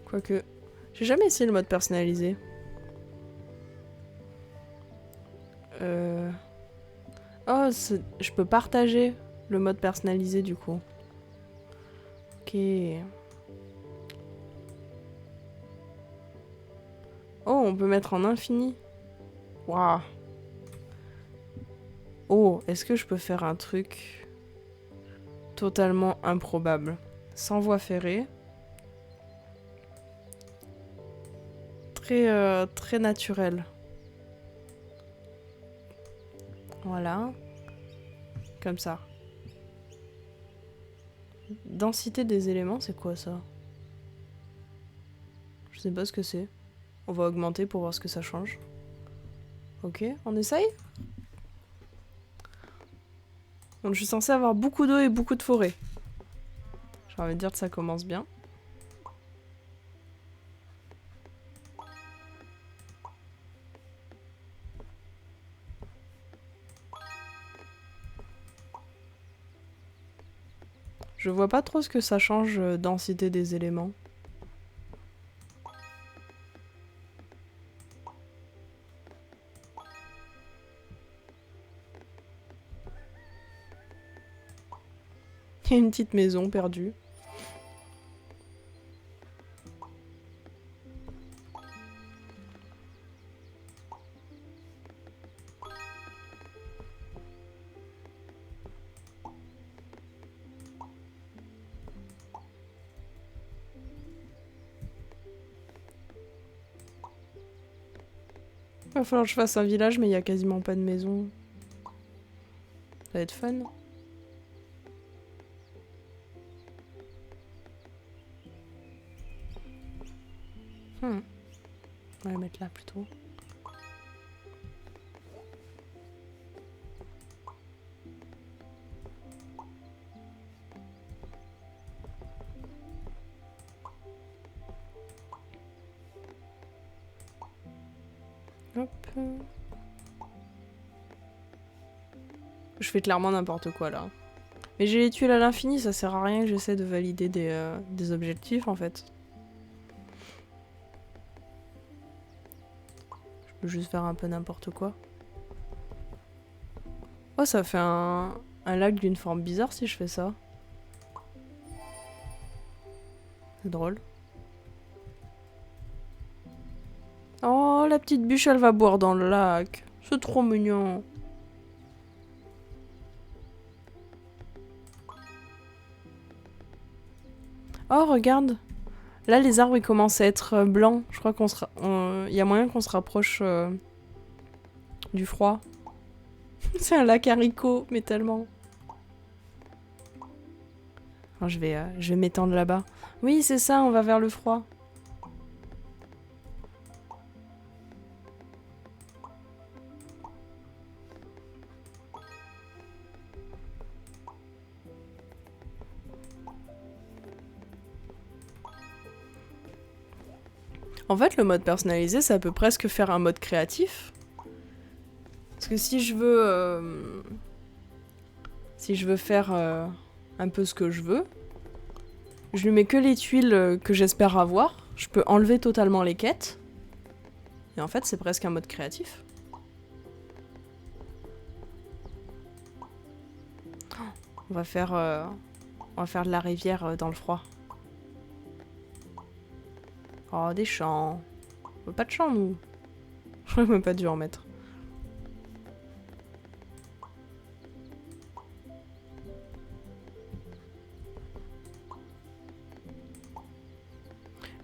Quoique, j'ai jamais essayé le mode personnalisé. Oh, je peux partager le mode personnalisé du coup. Ok. Oh, on peut mettre en infini. Waouh. Oh, est-ce que je peux faire un truc totalement improbable? Sans voie ferrée. Très naturel. Voilà. Comme ça. Densité des éléments, c'est quoi ça? Je sais pas ce que c'est. On va augmenter pour voir ce que ça change. Ok, on essaye? Donc je suis censée avoir beaucoup d'eau et beaucoup de forêt. J'ai envie de dire que ça commence bien. Je vois pas trop ce que ça change, densité des éléments. Il y a une petite maison perdue. Il va falloir que je fasse un village, mais il y a quasiment pas de maison. Ça va être fun. On va le mettre là plutôt. Hop. Je fais clairement n'importe quoi là. Mais j'ai les tuiles à l'infini, ça sert à rien que j'essaie de valider des objectifs en fait. Je peux juste faire un peu n'importe quoi. Oh, ça fait un lac d'une forme bizarre si je fais ça. C'est drôle. Oh, la petite bûche, elle va boire dans le lac. C'est trop mignon. Oh, regarde. Là, les arbres, ils commencent à être blancs. Je crois qu'on sera... Il y a moyen qu'on se rapproche du froid. C'est un lac haricot, mais tellement. Alors, je vais m'étendre là-bas. Oui, c'est ça, on va vers le froid. En fait, le mode personnalisé, ça peut presque faire un mode créatif. Parce que si je veux faire un peu ce que je veux, je lui mets que les tuiles que j'espère avoir. Je peux enlever totalement les quêtes. Et en fait, c'est presque un mode créatif. On va faire de la rivière dans le froid. Oh, des champs. On veut pas de champs, nous. J'aurais même pas dû en mettre.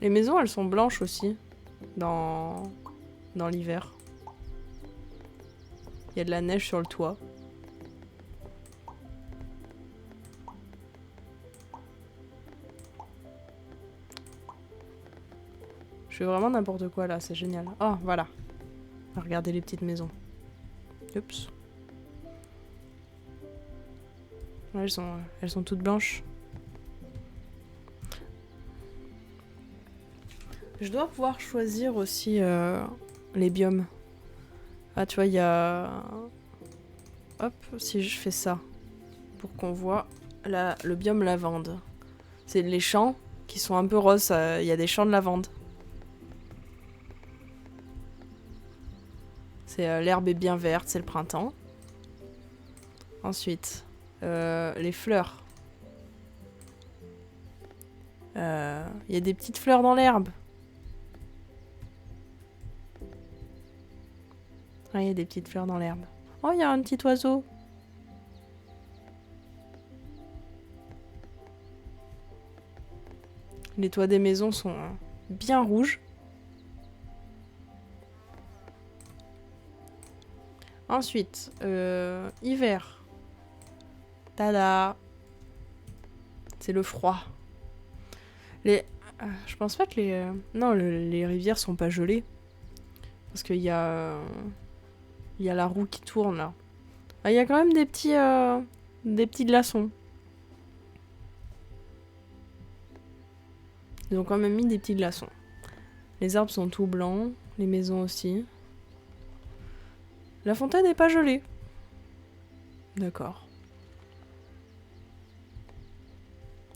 Les maisons, elles sont blanches aussi. Dans l'hiver. Il y a de la neige sur le toit. Je fais vraiment n'importe quoi là, c'est génial. Oh, voilà. Regardez les petites maisons. Oups. Ouais, elles sont toutes blanches. Je dois pouvoir choisir aussi les biomes. Ah, tu vois, il y a... Hop, si je fais ça, pour qu'on voit le biome lavande. C'est les champs qui sont un peu roses, il y a des champs de lavande. C'est l'herbe est bien verte, c'est le printemps. Ensuite, les fleurs. Il y a des petites fleurs dans l'herbe. Ah, il y a des petites fleurs dans l'herbe. Oh, il y a un petit oiseau. Les toits des maisons sont bien rouges. Ensuite, hiver. Tada. C'est le froid. Je pense pas que les... Non, les rivières sont pas gelées. Parce qu'il y a... Il y a la roue qui tourne, là. Ah, il y a quand même des petits glaçons. Ils ont quand même mis des petits glaçons. Les arbres sont tout blancs. Les maisons aussi. La fontaine n'est pas gelée. D'accord.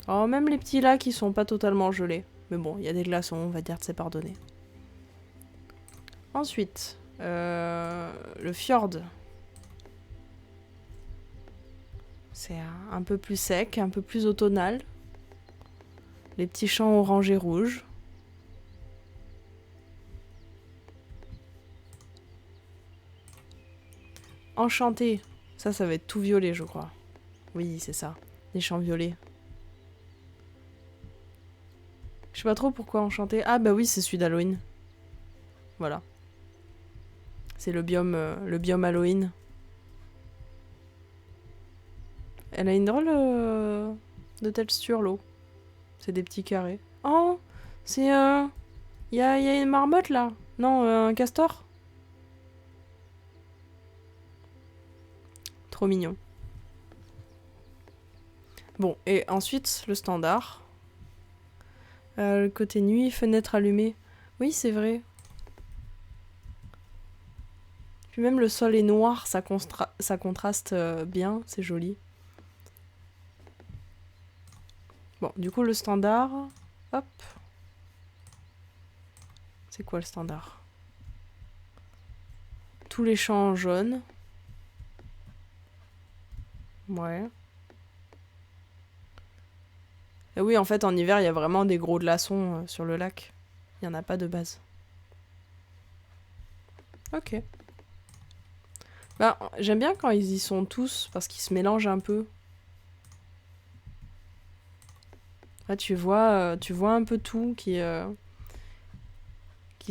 Oh, même les petits lacs, ils sont pas totalement gelés. Mais bon, il y a des glaçons, on va dire que c'est pardonné. Ensuite, le fjord. C'est un peu plus sec, un peu plus automnal. Les petits champs orange et rouge. Enchanté. Ça va être tout violet, je crois. Oui, c'est ça. Les champs violets. Je sais pas trop pourquoi enchanté. Ah bah oui, c'est celui d'Halloween. Voilà. C'est le biome Halloween. Elle a une drôle de texture, l'eau. C'est des petits carrés. Oh, c'est y a une marmotte là. Non, un castor. Trop mignon. Bon, et ensuite, le standard. Le côté nuit, fenêtre allumée. Oui, c'est vrai. Puis même le sol est noir, ça contraste bien, c'est joli. Bon, du coup, le standard... Hop. C'est quoi le standard? Tous les champs en jaune. Ouais. Et oui, en fait, en hiver, il y a vraiment des gros glaçons sur le lac. Il n'y en a pas de base. Ok. Bah, j'aime bien quand ils y sont tous, parce qu'ils se mélangent un peu. Là, tu vois un peu tout qui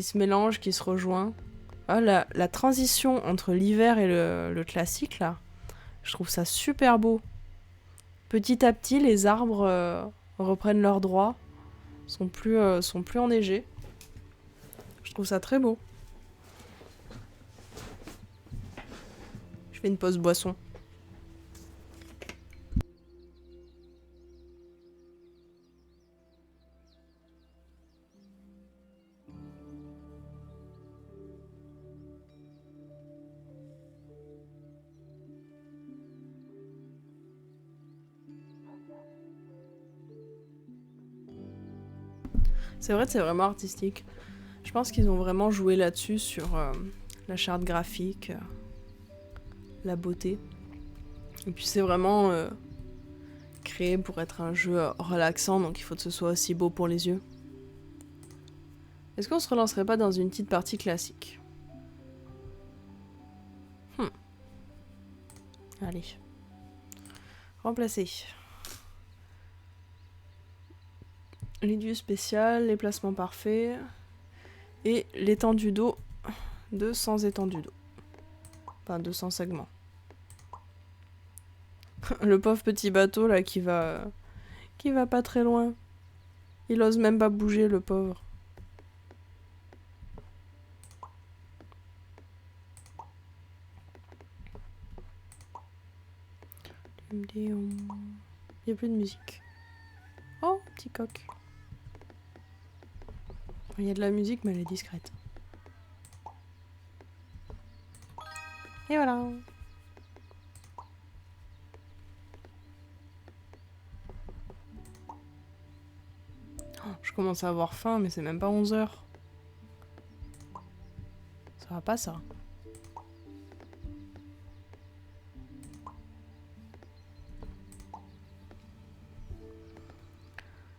se mélange, qui se rejoint. Ah, la transition entre l'hiver et le classique, là, je trouve ça super beau. Petit à petit, les arbres reprennent leurs droits, sont plus enneigés. Je trouve ça très beau. Je fais une pause boisson. C'est vrai que c'est vraiment artistique. Je pense qu'ils ont vraiment joué là-dessus sur la charte graphique, la beauté. Et puis c'est vraiment créé pour être un jeu relaxant, donc il faut que ce soit aussi beau pour les yeux. Est-ce qu'on se relancerait pas dans une petite partie classique? Allez. Remplacer. Les dieux spéciales, les placements parfaits. Et l'étendue d'eau de 100 étendues d'eau. Enfin, 200 segments. Le pauvre petit bateau là qui va pas très loin. Il ose même pas bouger, le pauvre. Il y a plus de musique. Oh, petit coq. Il y a de la musique, mais elle est discrète. Et voilà. Oh, je commence à avoir faim, mais c'est même pas 11 h. Ça va pas, ça.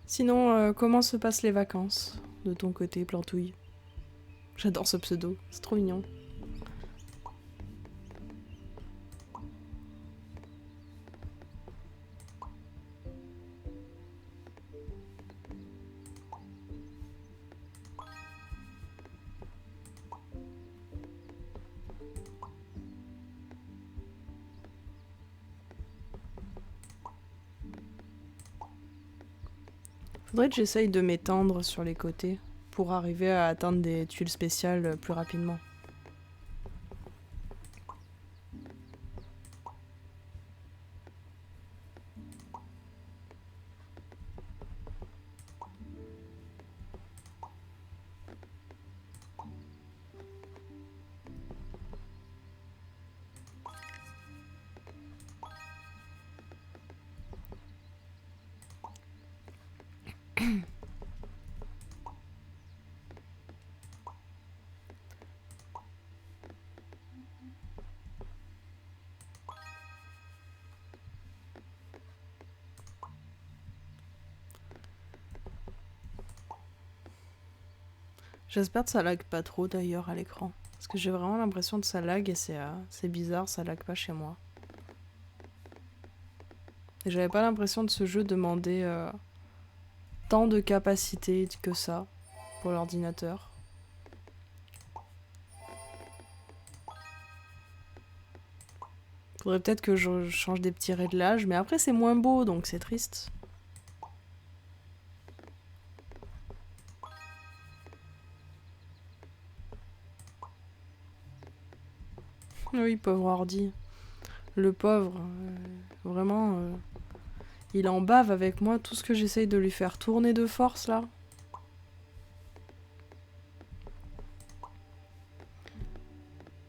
Sinon, comment se passent les vacances de ton côté, Plantouille? J'adore ce pseudo, c'est trop mignon. Faudrait que j'essaye de m'étendre sur les côtés pour arriver à atteindre des tuiles spéciales plus rapidement. J'espère que ça lag pas trop d'ailleurs à l'écran. Parce que j'ai vraiment l'impression que ça lag et c'est bizarre, ça lag pas chez moi. Et j'avais pas l'impression de ce jeu demander tant de capacité que ça pour l'ordinateur. Faudrait peut-être que je change des petits réglages, mais après c'est moins beau donc c'est triste. Oui, pauvre ordi. Le pauvre, vraiment, il en bave avec moi, tout ce que j'essaye de lui faire tourner de force là.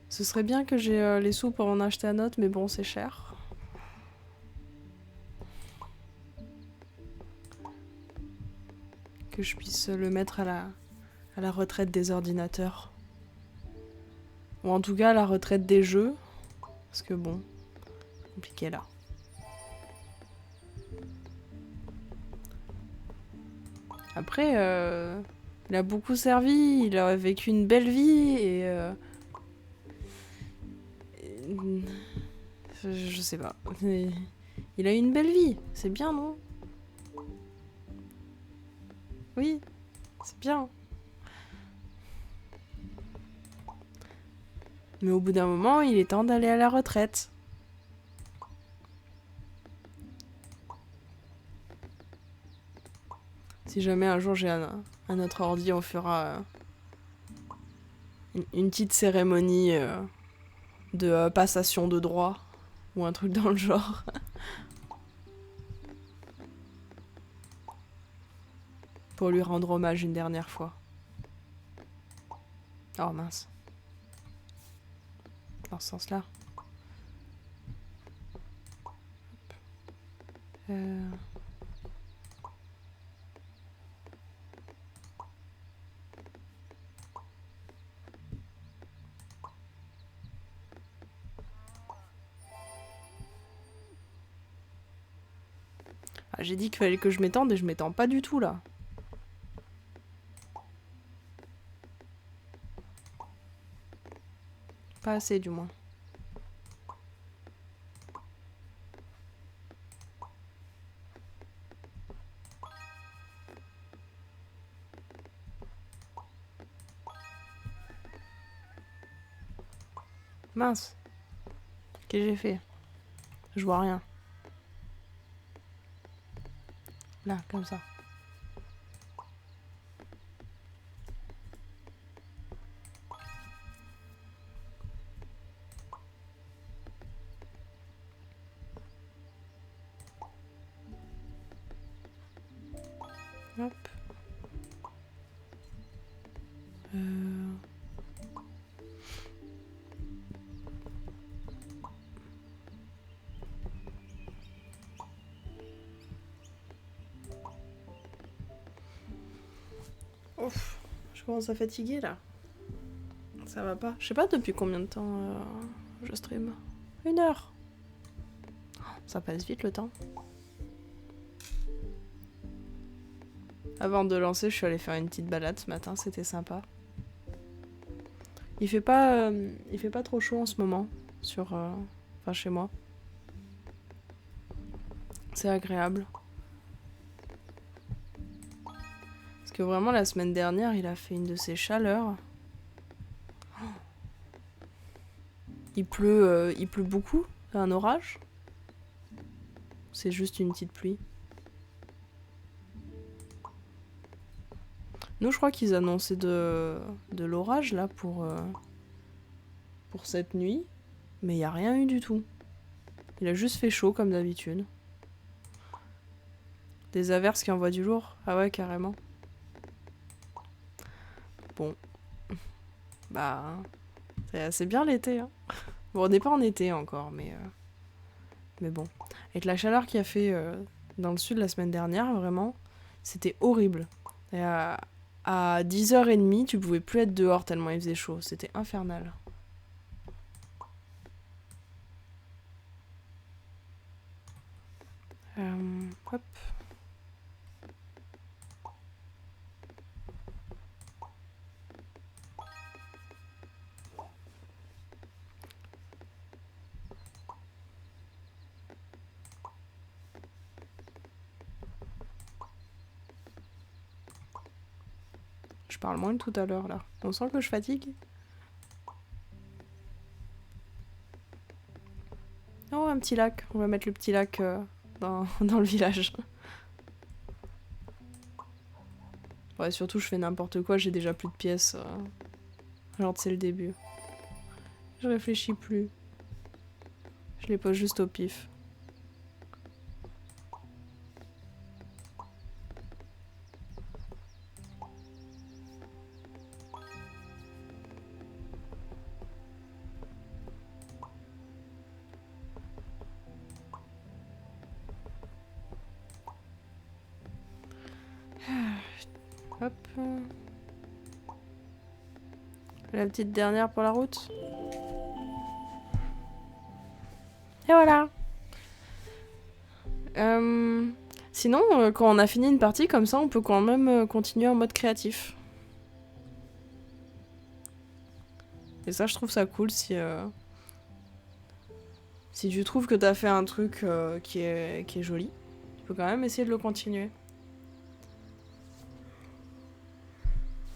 Ce serait bien que j'ai les sous pour en acheter un autre, mais bon, c'est cher. Que je puisse le mettre à la retraite des ordinateurs. Ou en tout cas à la retraite des jeux. Parce que bon, c'est compliqué là. Après, il a beaucoup servi, il a vécu une belle vie et je sais pas. Il a eu une belle vie, c'est bien, non? Oui, c'est bien. Mais au bout d'un moment, il est temps d'aller à la retraite. Si jamais un jour j'ai un autre ordi, on fera une petite cérémonie de passation de droit. Ou un truc dans le genre. Pour lui rendre hommage une dernière fois. Oh mince. Dans ce sens-là. Ah, j'ai dit qu'il fallait que je m'étende et je m'étends pas du tout là. Pas assez du moins. Mince. Qu'est-ce que j'ai fait? Je vois rien. Là, comme ça. Hop. Ouf, je commence à fatiguer là. Ça va pas. Je sais pas depuis combien de temps je stream. 1 heure. Ça passe vite le temps. Avant de lancer, je suis allée faire une petite balade ce matin, c'était sympa. Il fait pas trop chaud en ce moment sur, enfin chez moi. C'est agréable. Parce que vraiment la semaine dernière, il a fait une de ces chaleurs. Il pleut beaucoup, c'est un orage. C'est juste une petite pluie. Nous, je crois qu'ils annonçaient de l'orage là pour cette nuit, mais il n'y a rien eu du tout. Il a juste fait chaud comme d'habitude. Des averses qui envoient du lourd. Ah ouais, carrément. Bon. Bah, c'est bien l'été. Hein. Bon, on n'est pas en été encore, mais bon. Avec la chaleur qu'il y a fait dans le sud la semaine dernière, vraiment, c'était horrible. Et à 10h30, tu pouvais plus être dehors tellement il faisait chaud. C'était infernal. Hop. Je parle moins que tout à l'heure là. On sent que je fatigue. Oh, un petit lac. On va mettre le petit lac dans le village. Ouais, surtout je fais n'importe quoi, j'ai déjà plus de pièces. Genre c'est le début. Je réfléchis plus. Je les pose juste au pif. Hop. La petite dernière pour la route. Et voilà. Sinon, quand on a fini une partie comme ça, on peut quand même continuer en mode créatif. Et ça, je trouve ça cool si tu trouves que t'as fait un truc qui est joli, tu peux quand même essayer de le continuer.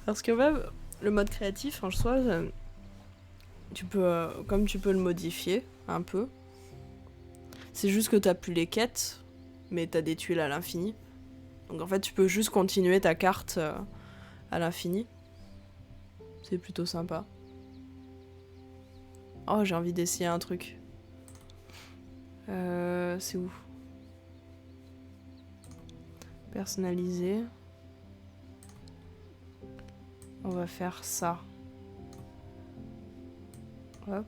Parce que même le mode créatif en soi, tu peux, comme tu peux le modifier un peu. C'est juste que t'as plus les quêtes, mais t'as des tuiles à l'infini. Donc en fait, tu peux juste continuer ta carte à l'infini. C'est plutôt sympa. Oh, j'ai envie d'essayer un truc. C'est où? Personnaliser. On va faire ça. Hop.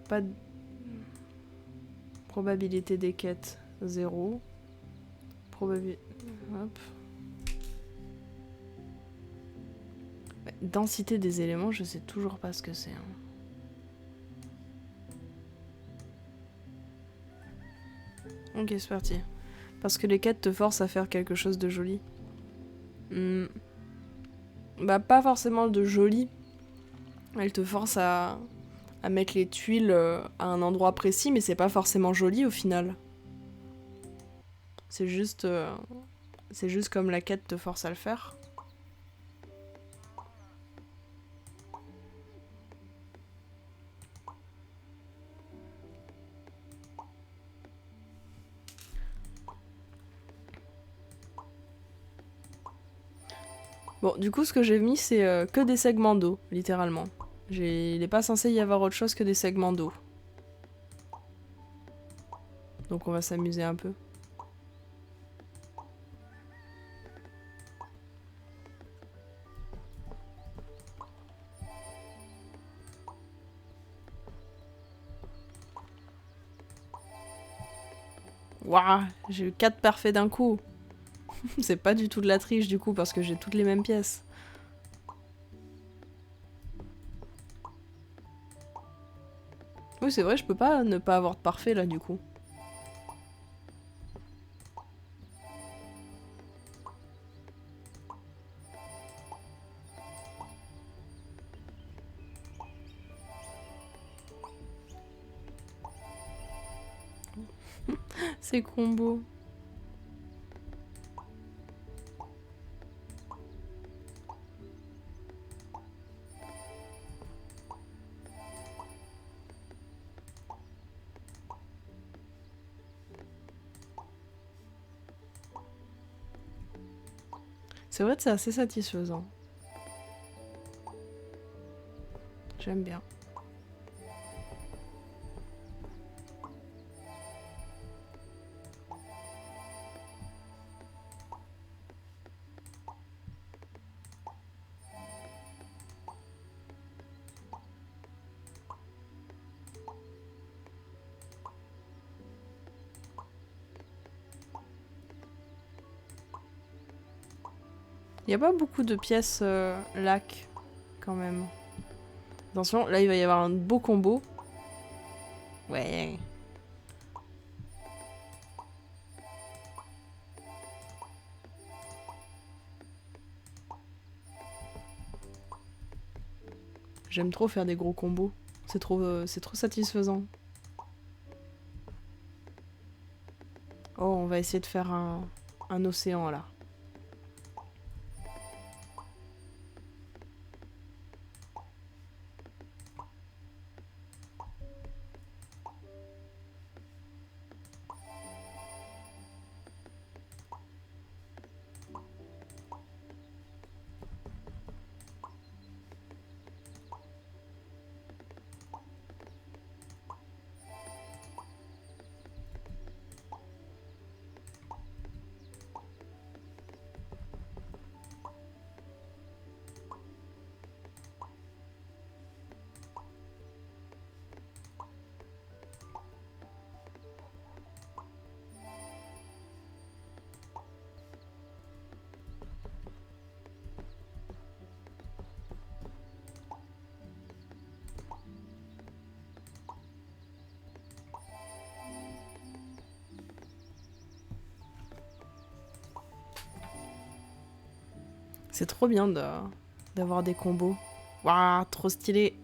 Pas de... Probabilité des quêtes, 0. Hop. Densité des éléments, je sais toujours pas ce que c'est. Hein. Ok, c'est parti. Parce que les quêtes te forcent à faire quelque chose de joli. Bah, pas forcément de joli. Elle te force à mettre les tuiles à un endroit précis, mais c'est pas forcément joli au final. C'est juste comme la quête te force à le faire. Bon, du coup, ce que j'ai mis, c'est que des segments d'eau, littéralement. Il n'est pas censé y avoir autre chose que des segments d'eau. Donc on va s'amuser un peu. Waouh, j'ai eu 4 parfaits d'un coup. C'est pas du tout de la triche du coup parce que j'ai toutes les mêmes pièces. Oui, c'est vrai, je peux pas ne pas avoir de parfait là du coup. C'est combo. C'est vrai que c'est assez satisfaisant. J'aime bien. Il y a pas beaucoup de pièces lac quand même. Attention, là il va y avoir un beau combo. Ouais. J'aime trop faire des gros combos. C'est trop satisfaisant. Oh, on va essayer de faire un océan là. C'est trop bien d'avoir des combos. Waouh, trop stylé.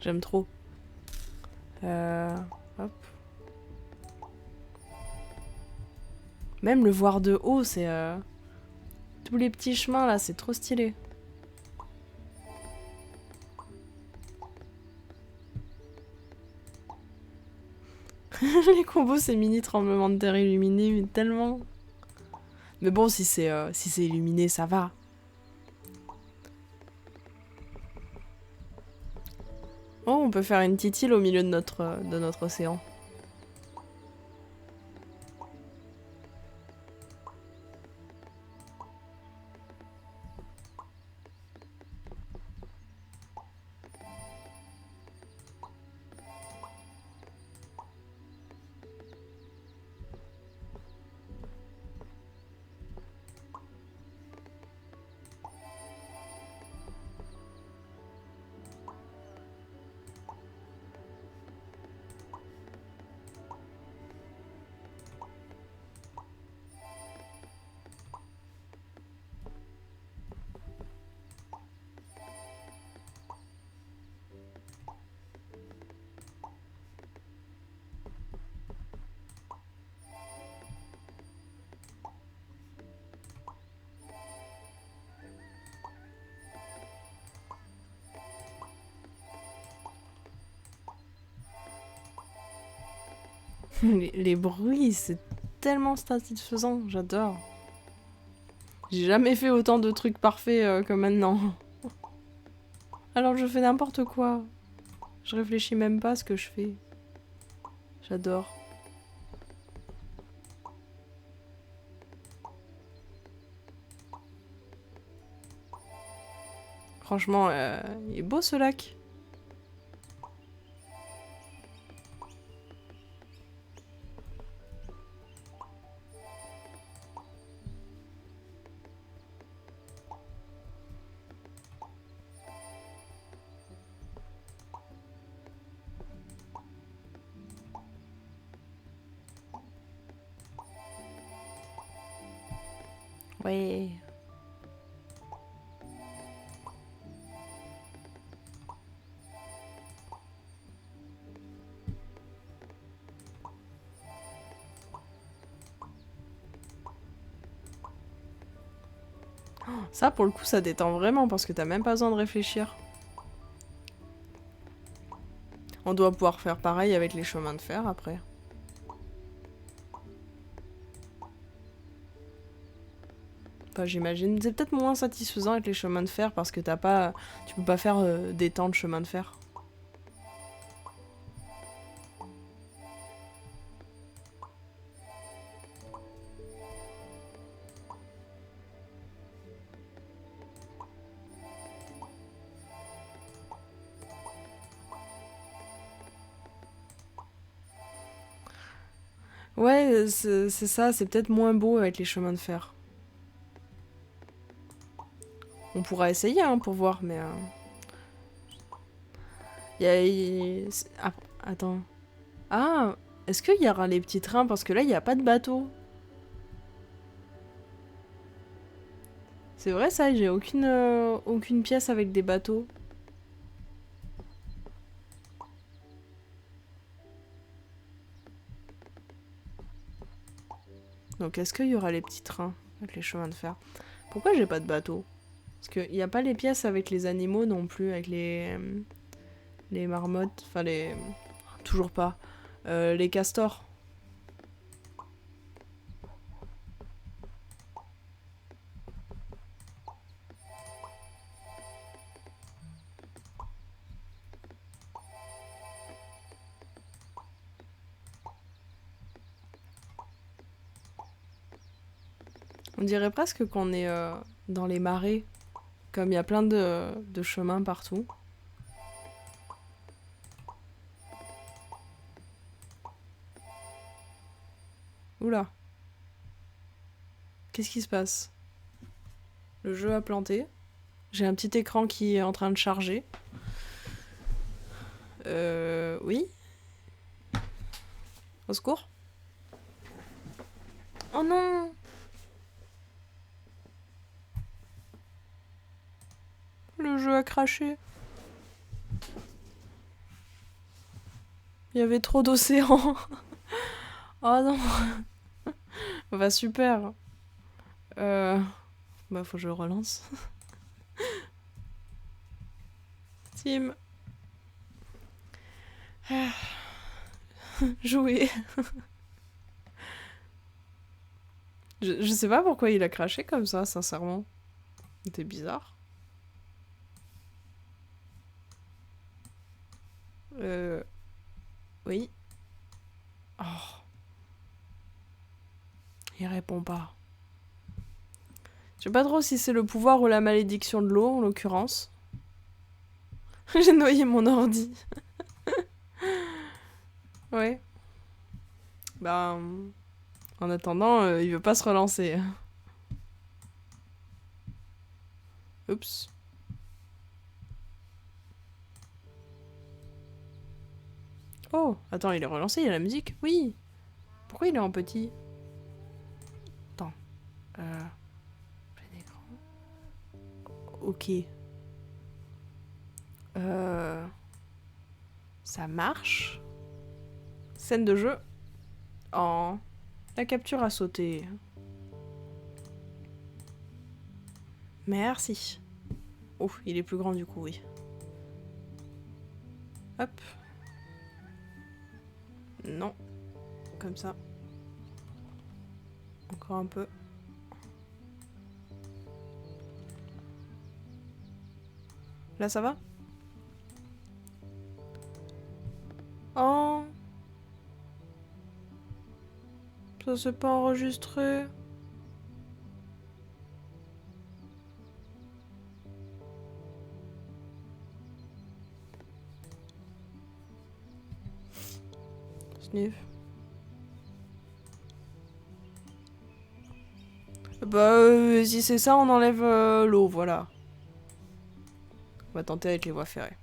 J'aime trop. Hop. Même le voir de haut, c'est... tous les petits chemins là, c'est trop stylé. Les combos, c'est mini tremblement de terre illuminé, mais tellement... Mais bon, si c'est illuminé, ça va. Oh, on peut faire une petite île au milieu de notre océan. Les bruits, c'est tellement satisfaisant, j'adore. J'ai jamais fait autant de trucs parfaits que maintenant. Alors je fais n'importe quoi. Je réfléchis même pas à ce que je fais. J'adore. Franchement, il est beau ce lac. Ouais. Ça, pour le coup, ça détend vraiment parce que t'as même pas besoin de réfléchir. On doit pouvoir faire pareil avec les chemins de fer après. Enfin, j'imagine. C'est peut-être moins satisfaisant avec les chemins de fer parce que t'as pas... Tu peux pas faire des temps de chemin de fer. Ouais, c'est ça, c'est peut-être moins beau avec les chemins de fer. On pourra essayer hein, pour voir, mais... Ah, attends. Ah, est-ce qu'il y aura les petits trains? Parce que là, il n'y a pas de bateau. C'est vrai ça, j'ai aucune pièce avec des bateaux. Donc est-ce qu'il y aura les petits trains avec les chemins de fer? Pourquoi j'ai pas de bateau? Parce qu'il n'y a pas les pièces avec les animaux non plus, avec les marmottes, enfin les... Toujours pas. Les castors. On dirait presque qu'on est dans les marais, comme il y a plein de chemins partout. Oula. Qu'est-ce qui se passe? Le jeu a planté. J'ai un petit écran qui est en train de charger. Oui. Au secours. Oh non! Le jeu a craché. Il y avait trop d'océans. Oh non. Bah super. Bah faut que je relance. Team. Jouer. Je sais pas pourquoi il a craché comme ça, sincèrement. C'était bizarre. Oui. Oh. Il répond pas. Je sais pas trop si c'est le pouvoir ou la malédiction de l'eau, en l'occurrence. J'ai noyé mon ordi. Ouais. Bah... En attendant, il veut pas se relancer. Oups. Oh, attends, il est relancé, il y a la musique? Oui. Pourquoi il est en petit? Attends. Plein écran. Ok. Ça marche. Scène de jeu. Oh. La capture a sauté. Merci. Oh, il est plus grand du coup, oui. Hop. Non. comme ça. Encore un peu. Là, ça va? Oh! Ça s'est pas enregistré. Sniff. Bah, si c'est ça, on enlève l'eau, voilà. On va tenter avec les voies ferrées.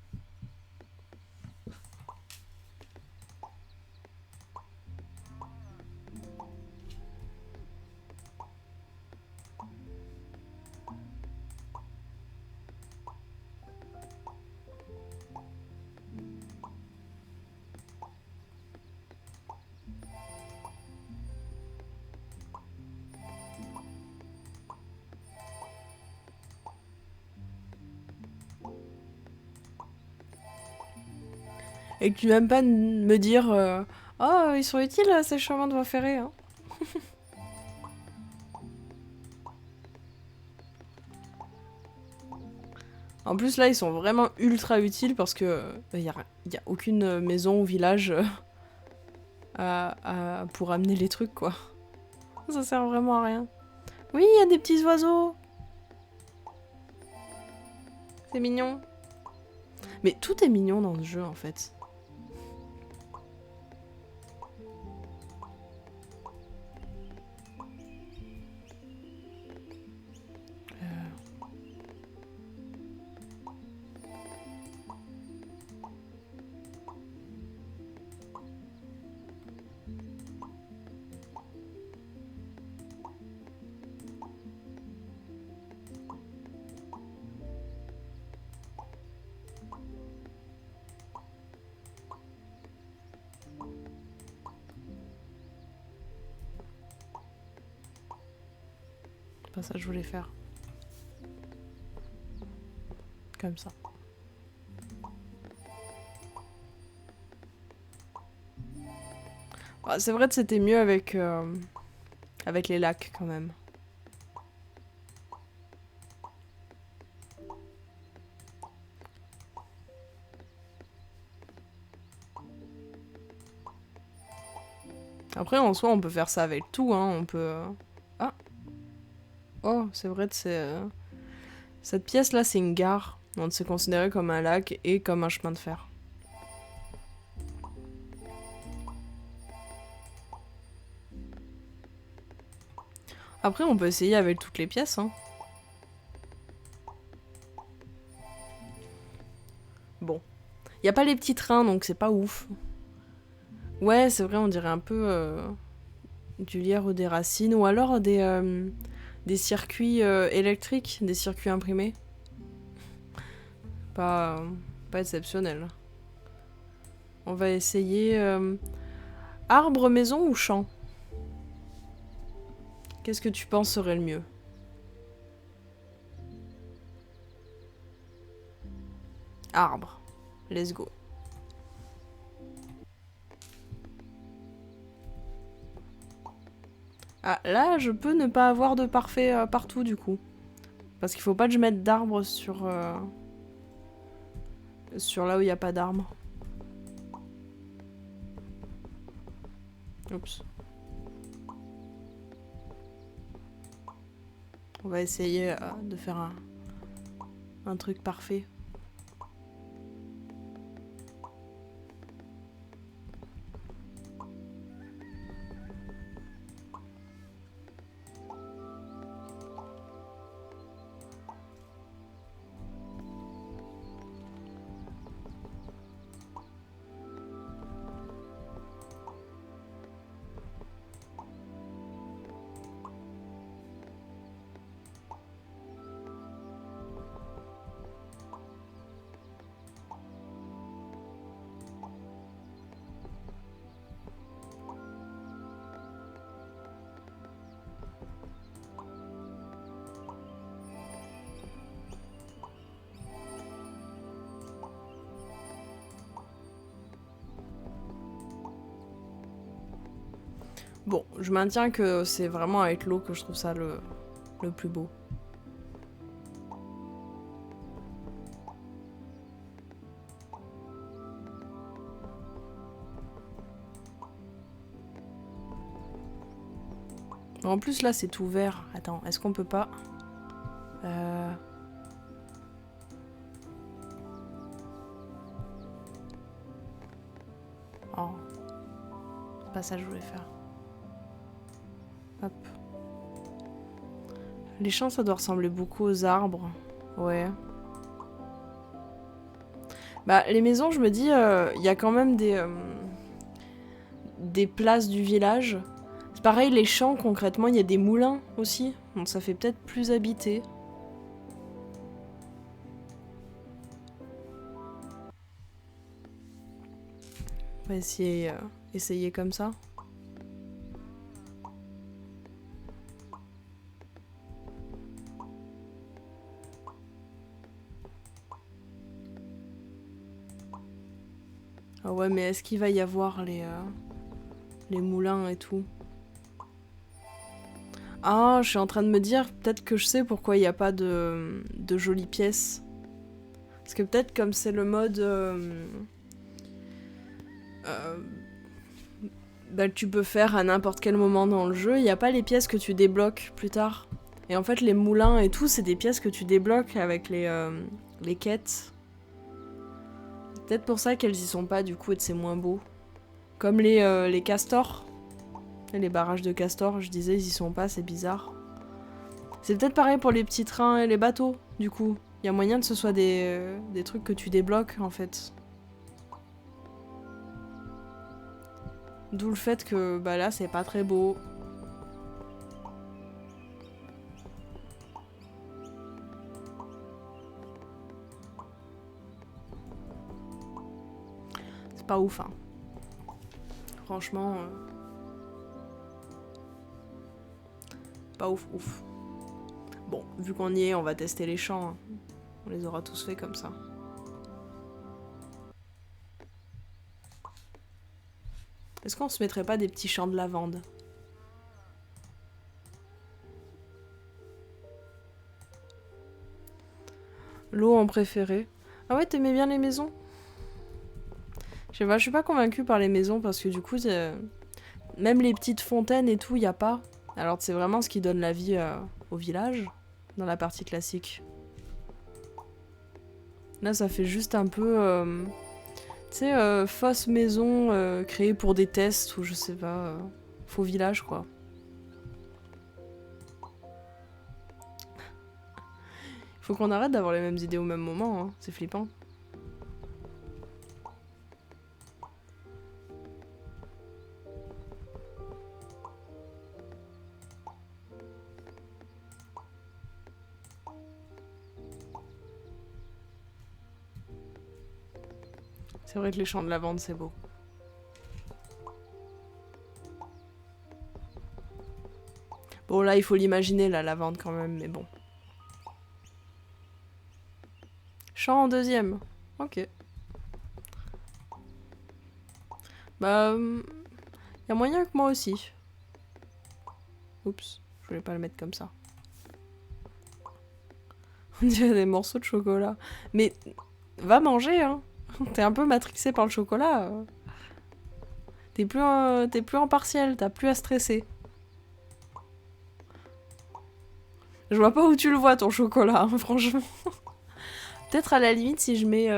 Et que tu n'aimes pas me dire oh, ils sont utiles ces chemins de voie ferrée. Hein. En plus, là, ils sont vraiment ultra utiles parce que y a aucune maison ou village pour amener les trucs, quoi. Ça sert vraiment à rien. Oui, il y a des petits oiseaux. C'est mignon. Mais tout est mignon dans ce jeu, en fait. Pas ça que je voulais faire. Comme ça. Ah, c'est vrai que c'était mieux avec les lacs, quand même. Après, en soi, on peut faire ça avec tout, hein. On peut... Ah! Oh, c'est vrai que c'est... Cette pièce-là, c'est une gare. Donc c'est considéré comme un lac et comme un chemin de fer. Après, on peut essayer avec toutes les pièces, hein. Bon. Y a pas les petits trains, donc c'est pas ouf. Ouais, c'est vrai, on dirait un peu... du lierre ou des racines, ou alors des circuits électriques, des circuits imprimés. Pas exceptionnel. On va essayer arbre, maison ou champ. Qu'est-ce que tu penses serait le mieux? Arbre. Let's go. Ah, là, je peux ne pas avoir de parfait partout, du coup. Parce qu'il faut pas que je mette d'arbres sur là où il n'y a pas d'arbres. Oups. On va essayer de faire un truc parfait. Bon, je maintiens que c'est vraiment avec l'eau que je trouve ça le plus beau. En plus là c'est tout vert. Attends, est-ce qu'on peut pas... Oh. C'est pas ça que je voulais faire. Hop. Les champs ça doit ressembler beaucoup aux arbres. Ouais. Bah les maisons je me dis, il y a quand même des places du village. C'est pareil, les champs, concrètement, il y a des moulins aussi. Donc ça fait peut-être plus habité. On va essayer comme ça. Ah ouais, mais est-ce qu'il va y avoir les moulins et tout? Ah, je suis en train de me dire, peut-être que je sais pourquoi il n'y a pas de jolies pièces. Parce que peut-être comme c'est le mode... bah, tu peux faire à n'importe quel moment dans le jeu, il n'y a pas les pièces que tu débloques plus tard. Et en fait, les moulins et tout, c'est des pièces que tu débloques avec les quêtes. Peut-être pour ça qu'elles y sont pas, du coup, et que c'est moins beau. Comme les castors. Les barrages de castors, je disais, ils y sont pas, c'est bizarre. C'est peut-être pareil pour les petits trains et les bateaux, du coup. Il y a moyen que ce soit des trucs que tu débloques, en fait. D'où le fait que, bah là, c'est pas très beau. C'est pas ouf, hein. Franchement... pas ouf, ouf. Bon, vu qu'on y est, on va tester les champs. Hein. On les aura tous fait comme ça. Est-ce qu'on se mettrait pas des petits champs de lavande? L'eau en préféré. Ah ouais, t'aimais bien les maisons? Je sais pas, je suis pas convaincue par les maisons parce que du coup, même les petites fontaines et tout, y a pas. Alors c'est vraiment ce qui donne la vie au village, dans la partie classique. Là, ça fait juste un peu... tu sais, fausse maison créée pour des tests ou je sais pas, faux village quoi. Faut qu'on arrête d'avoir les mêmes idées au même moment, hein. C'est flippant. C'est vrai que les champs de lavande, c'est beau. Bon, là, il faut l'imaginer, la lavande, quand même, mais bon. Champ en deuxième. Ok. Bah... y a moyen que moi aussi. Oups, je voulais pas le mettre comme ça. On dirait des morceaux de chocolat. Mais, va manger, hein. T'es un peu matrixé par le chocolat. T'es plus en partiel, t'as plus à stresser. Je vois pas où tu le vois, ton chocolat, hein, franchement. Peut-être à la limite, si je mets...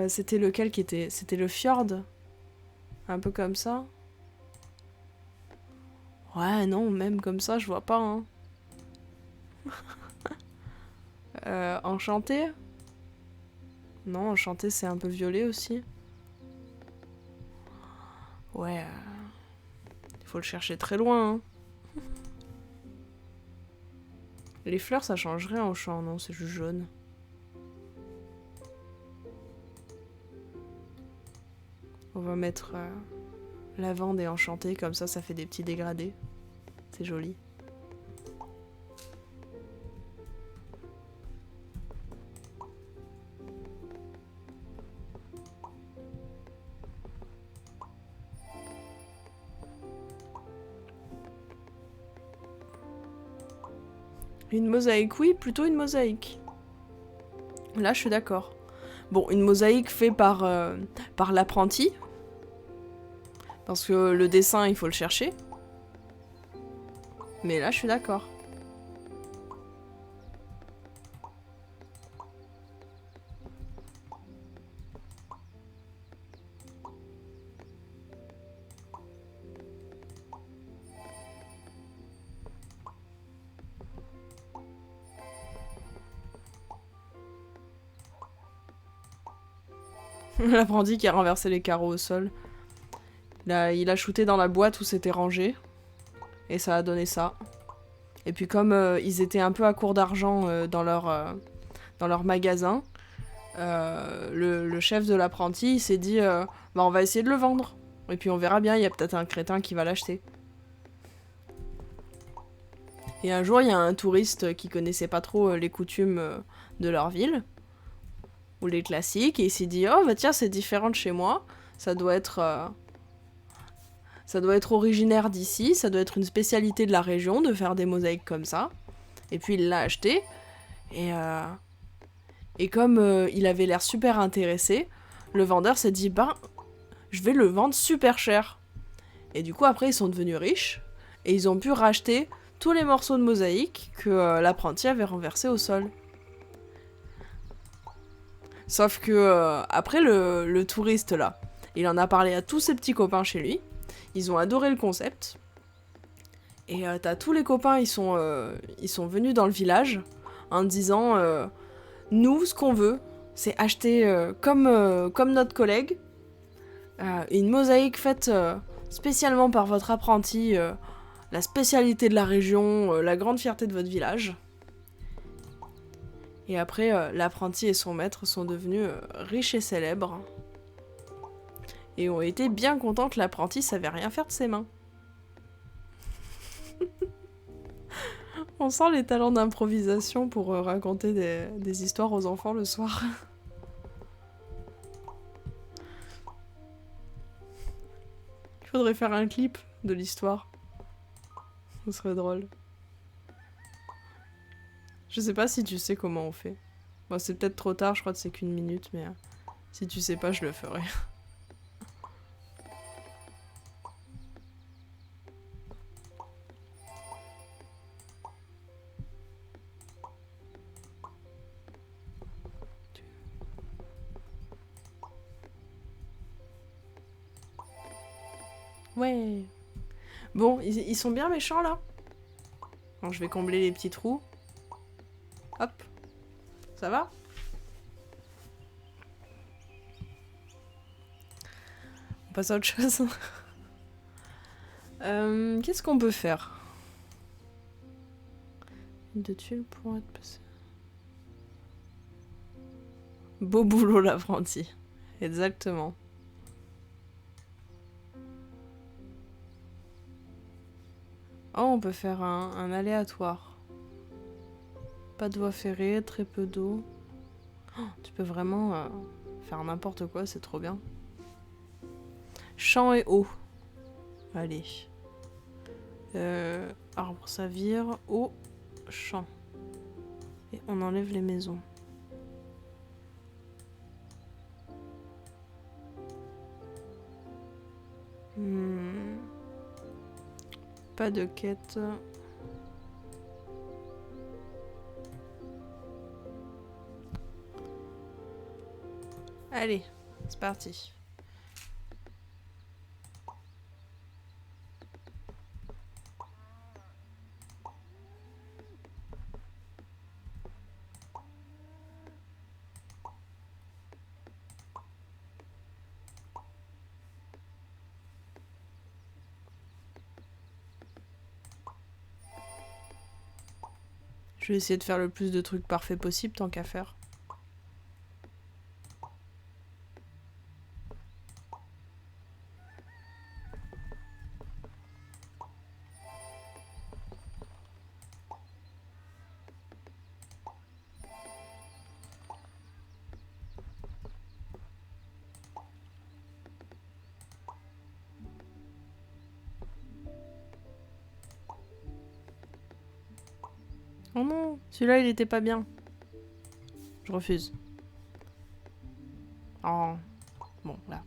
c'était lequel qui était... C'était le fjord. Un peu comme ça. Ouais, non, même comme ça, je vois pas, hein. Enchanté? Non, enchanté, c'est un peu violet aussi. Ouais, il faut le chercher très loin, hein. Les fleurs, ça change rien au champ, non, c'est juste jaune. On va mettre lavande et enchanté, comme ça fait des petits dégradés. C'est joli. Une mosaïque, oui, plutôt une mosaïque. Là, je suis d'accord. Bon, une mosaïque faite par l'apprenti. Parce que le dessin, il faut le chercher. Mais là, je suis d'accord. L'apprenti qui a renversé les carreaux au sol. Il a shooté dans la boîte où c'était rangé. Et ça a donné ça. Et puis comme ils étaient un peu à court d'argent dans leur magasin, le chef de l'apprenti s'est dit bah on va essayer de le vendre. Et puis on verra bien, il y a peut-être un crétin qui va l'acheter. Et un jour, il y a un touriste qui connaissait pas trop les coutumes de leur ville, ou les classiques, et il s'est dit oh bah tiens, c'est différent de chez moi, ça doit être originaire d'ici, ça doit être une spécialité de la région de faire des mosaïques comme ça. Et puis il l'a acheté, et comme il avait l'air super intéressé, le vendeur s'est dit bah je vais le vendre super cher. Et du coup après ils sont devenus riches, et ils ont pu racheter tous les morceaux de mosaïque que l'apprenti avait renversés au sol. Sauf que après le touriste là, il en a parlé à tous ses petits copains chez lui, ils ont adoré le concept, et t'as tous les copains, ils sont venus dans le village en disant nous ce qu'on veut c'est acheter comme notre collègue une mosaïque faite spécialement par votre apprenti, la spécialité de la région, la grande fierté de votre village. Et après, l'apprenti et son maître sont devenus riches et célèbres. Et ont été bien contents que l'apprenti savait rien faire de ses mains. On sent les talents d'improvisation pour raconter des histoires aux enfants le soir. Il faudrait faire un clip de l'histoire. Ce serait drôle. Je sais pas si tu sais comment on fait. Bon, c'est peut-être trop tard, je crois que c'est qu'1 minute, mais si tu sais pas, je le ferai. Ouais. Bon, ils sont bien méchants là. Alors, je vais combler les petits trous. Hop. Ça va? On passe à autre chose. Qu'est-ce qu'on peut faire? De tuiles pour être passé. Beau boulot l'apprenti. Exactement. Oh, on peut faire un aléatoire. Pas de voie ferrée, très peu d'eau. Oh, tu peux vraiment faire n'importe quoi, c'est trop bien. Champ et eau. Allez. Arbre savire, eau, champ. Et on enlève les maisons. Pas de quête. Allez, c'est parti. Je vais essayer de faire le plus de trucs parfaits possible tant qu'à faire. Oh non, celui-là il était pas bien. Je refuse. Oh. Bon, là.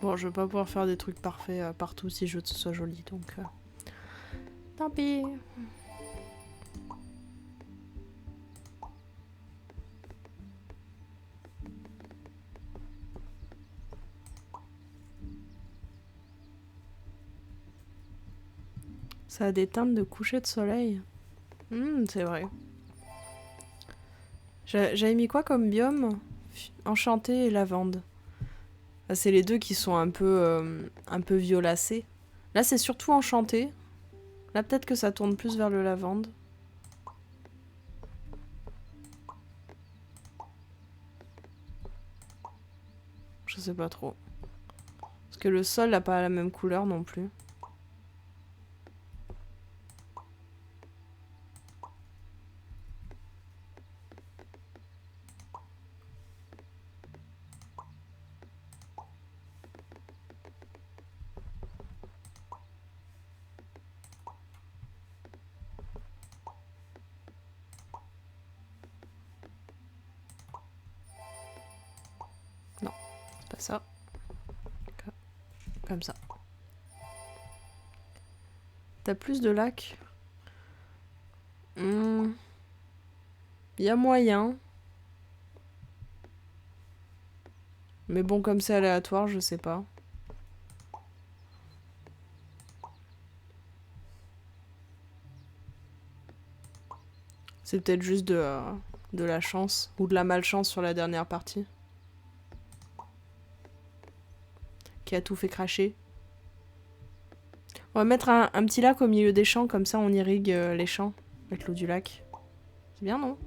Bon, je vais pas pouvoir faire des trucs parfaits partout si je veux que ce soit joli, donc... Tant pis. Ça a des teintes de coucher de soleil. C'est vrai. J'avais mis quoi comme biome? Enchanté et lavande. Ah, c'est les deux qui sont un peu violacés. Là, c'est surtout enchanté. Là, peut-être que ça tourne plus vers le lavande. Je sais pas trop. Parce que le sol n'a pas la même couleur non plus. Non, c'est pas ça. Comme ça. T'as plus de lacs? Il y a moyen. Mais bon, comme c'est aléatoire, je sais pas. C'est peut-être juste de la chance. Ou de la malchance sur la dernière partie. Qui a tout fait cracher. On va mettre un petit lac au milieu des champs, comme ça on irrigue les champs avec l'eau du lac. C'est bien, non?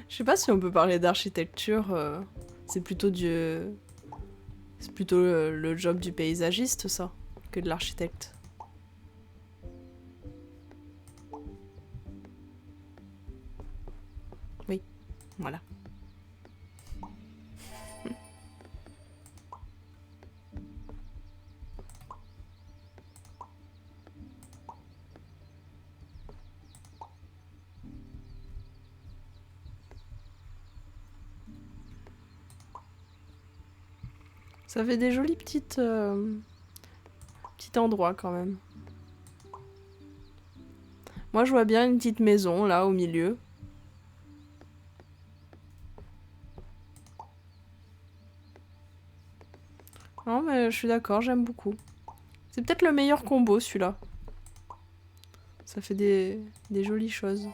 Je sais pas si on peut parler d'architecture. C'est plutôt C'est plutôt le job du paysagiste, ça, que de l'architecte. Oui, voilà. Ça fait des jolis petits endroits quand même. Moi je vois bien une petite maison là au milieu. Non mais je suis d'accord, j'aime beaucoup. C'est peut-être le meilleur combo celui-là. Ça fait des jolies choses.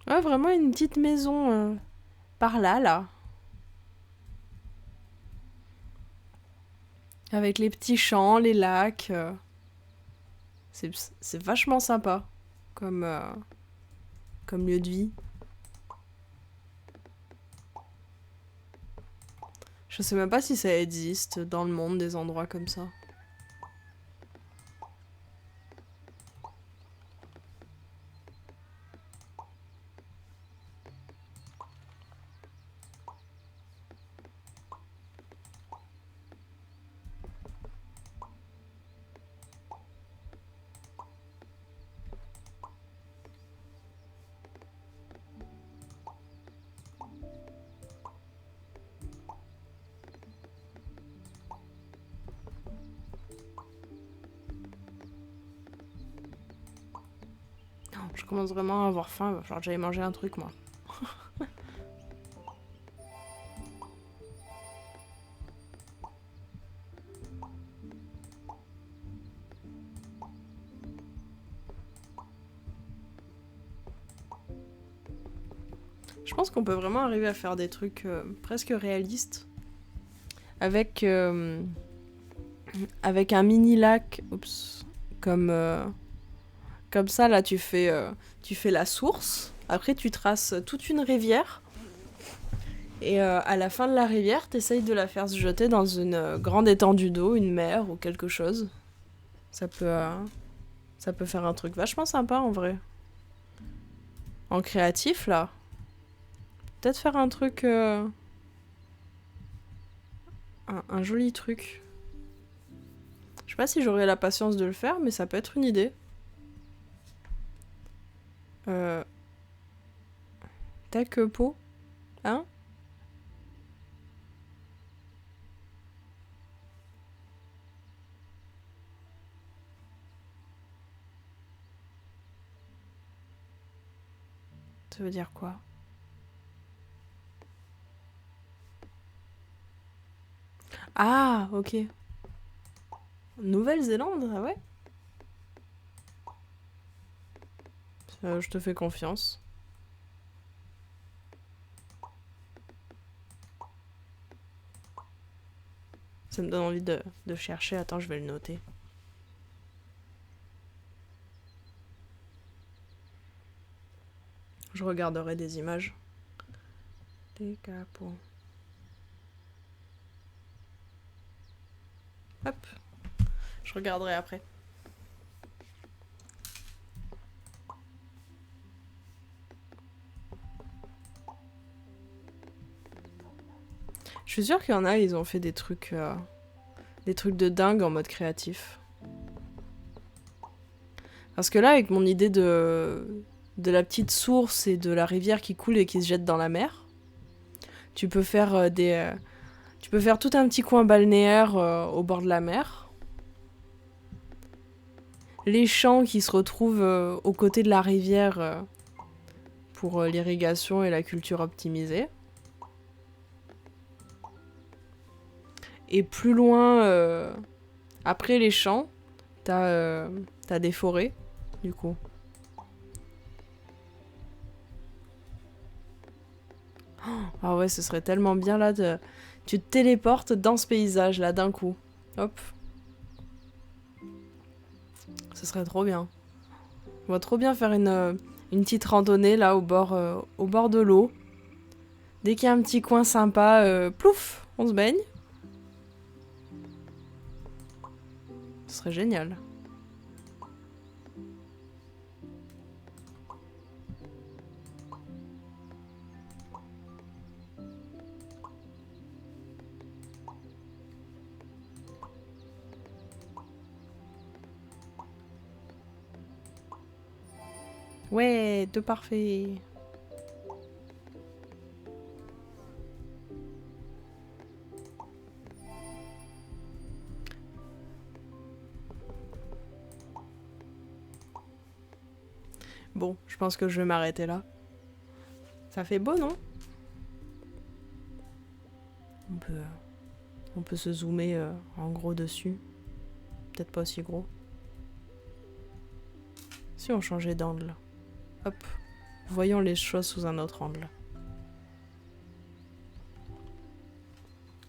Ouais, vraiment une petite maison par là, là. Avec les petits champs, les lacs. C'est vachement sympa comme lieu de vie. Je sais même pas si ça existe dans le monde des endroits comme ça. Je commence vraiment à avoir faim, il va falloir que j'aille manger un truc moi. Je pense qu'on peut vraiment arriver à faire des trucs presque réalistes. Avec un mini lac. Oups. Comme ça, là, tu fais la source. Après, tu traces toute une rivière. Et à la fin de la rivière, t'essayes de la faire se jeter dans une grande étendue d'eau, une mer ou quelque chose. Ça peut faire un truc vachement sympa en vrai. En créatif, là. Peut-être faire un truc... un joli truc. Je sais pas si j'aurai la patience de le faire, mais ça peut être une idée. Tel que pot. Hein? Ça veut dire quoi? Ah, ok. Nouvelle-Zélande, ah ouais? Je te fais confiance. Ça me donne envie de chercher. Attends, je vais le noter. Je regarderai des images. Des capos. Hop. Je regarderai après. Je suis sûre qu'il y en a, ils ont fait des trucs de dingue en mode créatif. Parce que là, avec mon idée de la petite source et de la rivière qui coule et qui se jette dans la mer, tu peux faire tu peux faire tout un petit coin balnéaire au bord de la mer. Les champs qui se retrouvent aux côtés de la rivière pour l'irrigation et la culture optimisée. Et plus loin, après les champs, t'as des forêts, du coup. Ah ouais, ce serait tellement bien là, tu te téléportes dans ce paysage là d'un coup. Hop. Ce serait trop bien. On va trop bien faire une petite randonnée là au bord de l'eau. Dès qu'il y a un petit coin sympa, plouf, on se baigne. Ce serait génial. Ouais, de parfait. Bon, je pense que je vais m'arrêter là. Ça fait beau, non? On peut se zoomer en gros dessus. Peut-être pas aussi gros. Si on changeait d'angle. Hop. Voyons les choses sous un autre angle.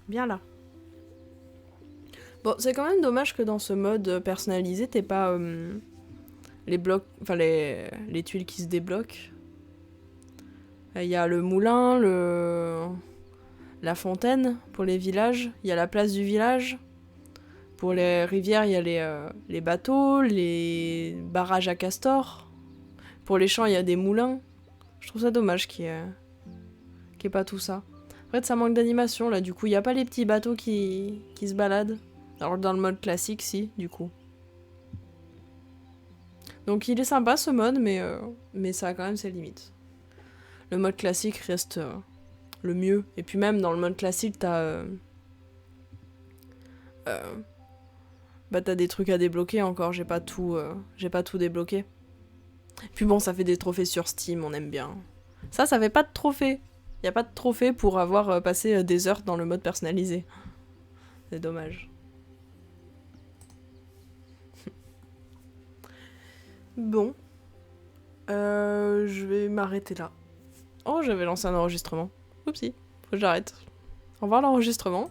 Bien là. Bon, c'est quand même dommage que dans ce mode personnalisé, t'aies pas les blocs, enfin les tuiles qui se débloquent. Il y a le moulin, la fontaine pour les villages, il y a la place du village. Pour les rivières, il y a les bateaux, les barrages à castor. Pour les champs, il y a des moulins. Je trouve ça dommage qu'il y ait pas tout ça. En fait, ça manque d'animation, là. Du coup, il n'y a pas les petits bateaux qui se baladent. Alors, dans le mode classique, si, du coup. Donc, il est sympa, ce mode, mais ça a quand même ses limites. Le mode classique reste le mieux. Et puis même, dans le mode classique, t'as des trucs à débloquer encore. J'ai pas tout débloqué. Puis bon, ça fait des trophées sur Steam, on aime bien. Ça fait pas de trophées. Y a pas de trophée pour avoir passé des heures dans le mode personnalisé. C'est dommage. Bon. Je vais m'arrêter là. Oh, j'avais lancé un enregistrement. Oupsie, faut que j'arrête. Au revoir l'enregistrement.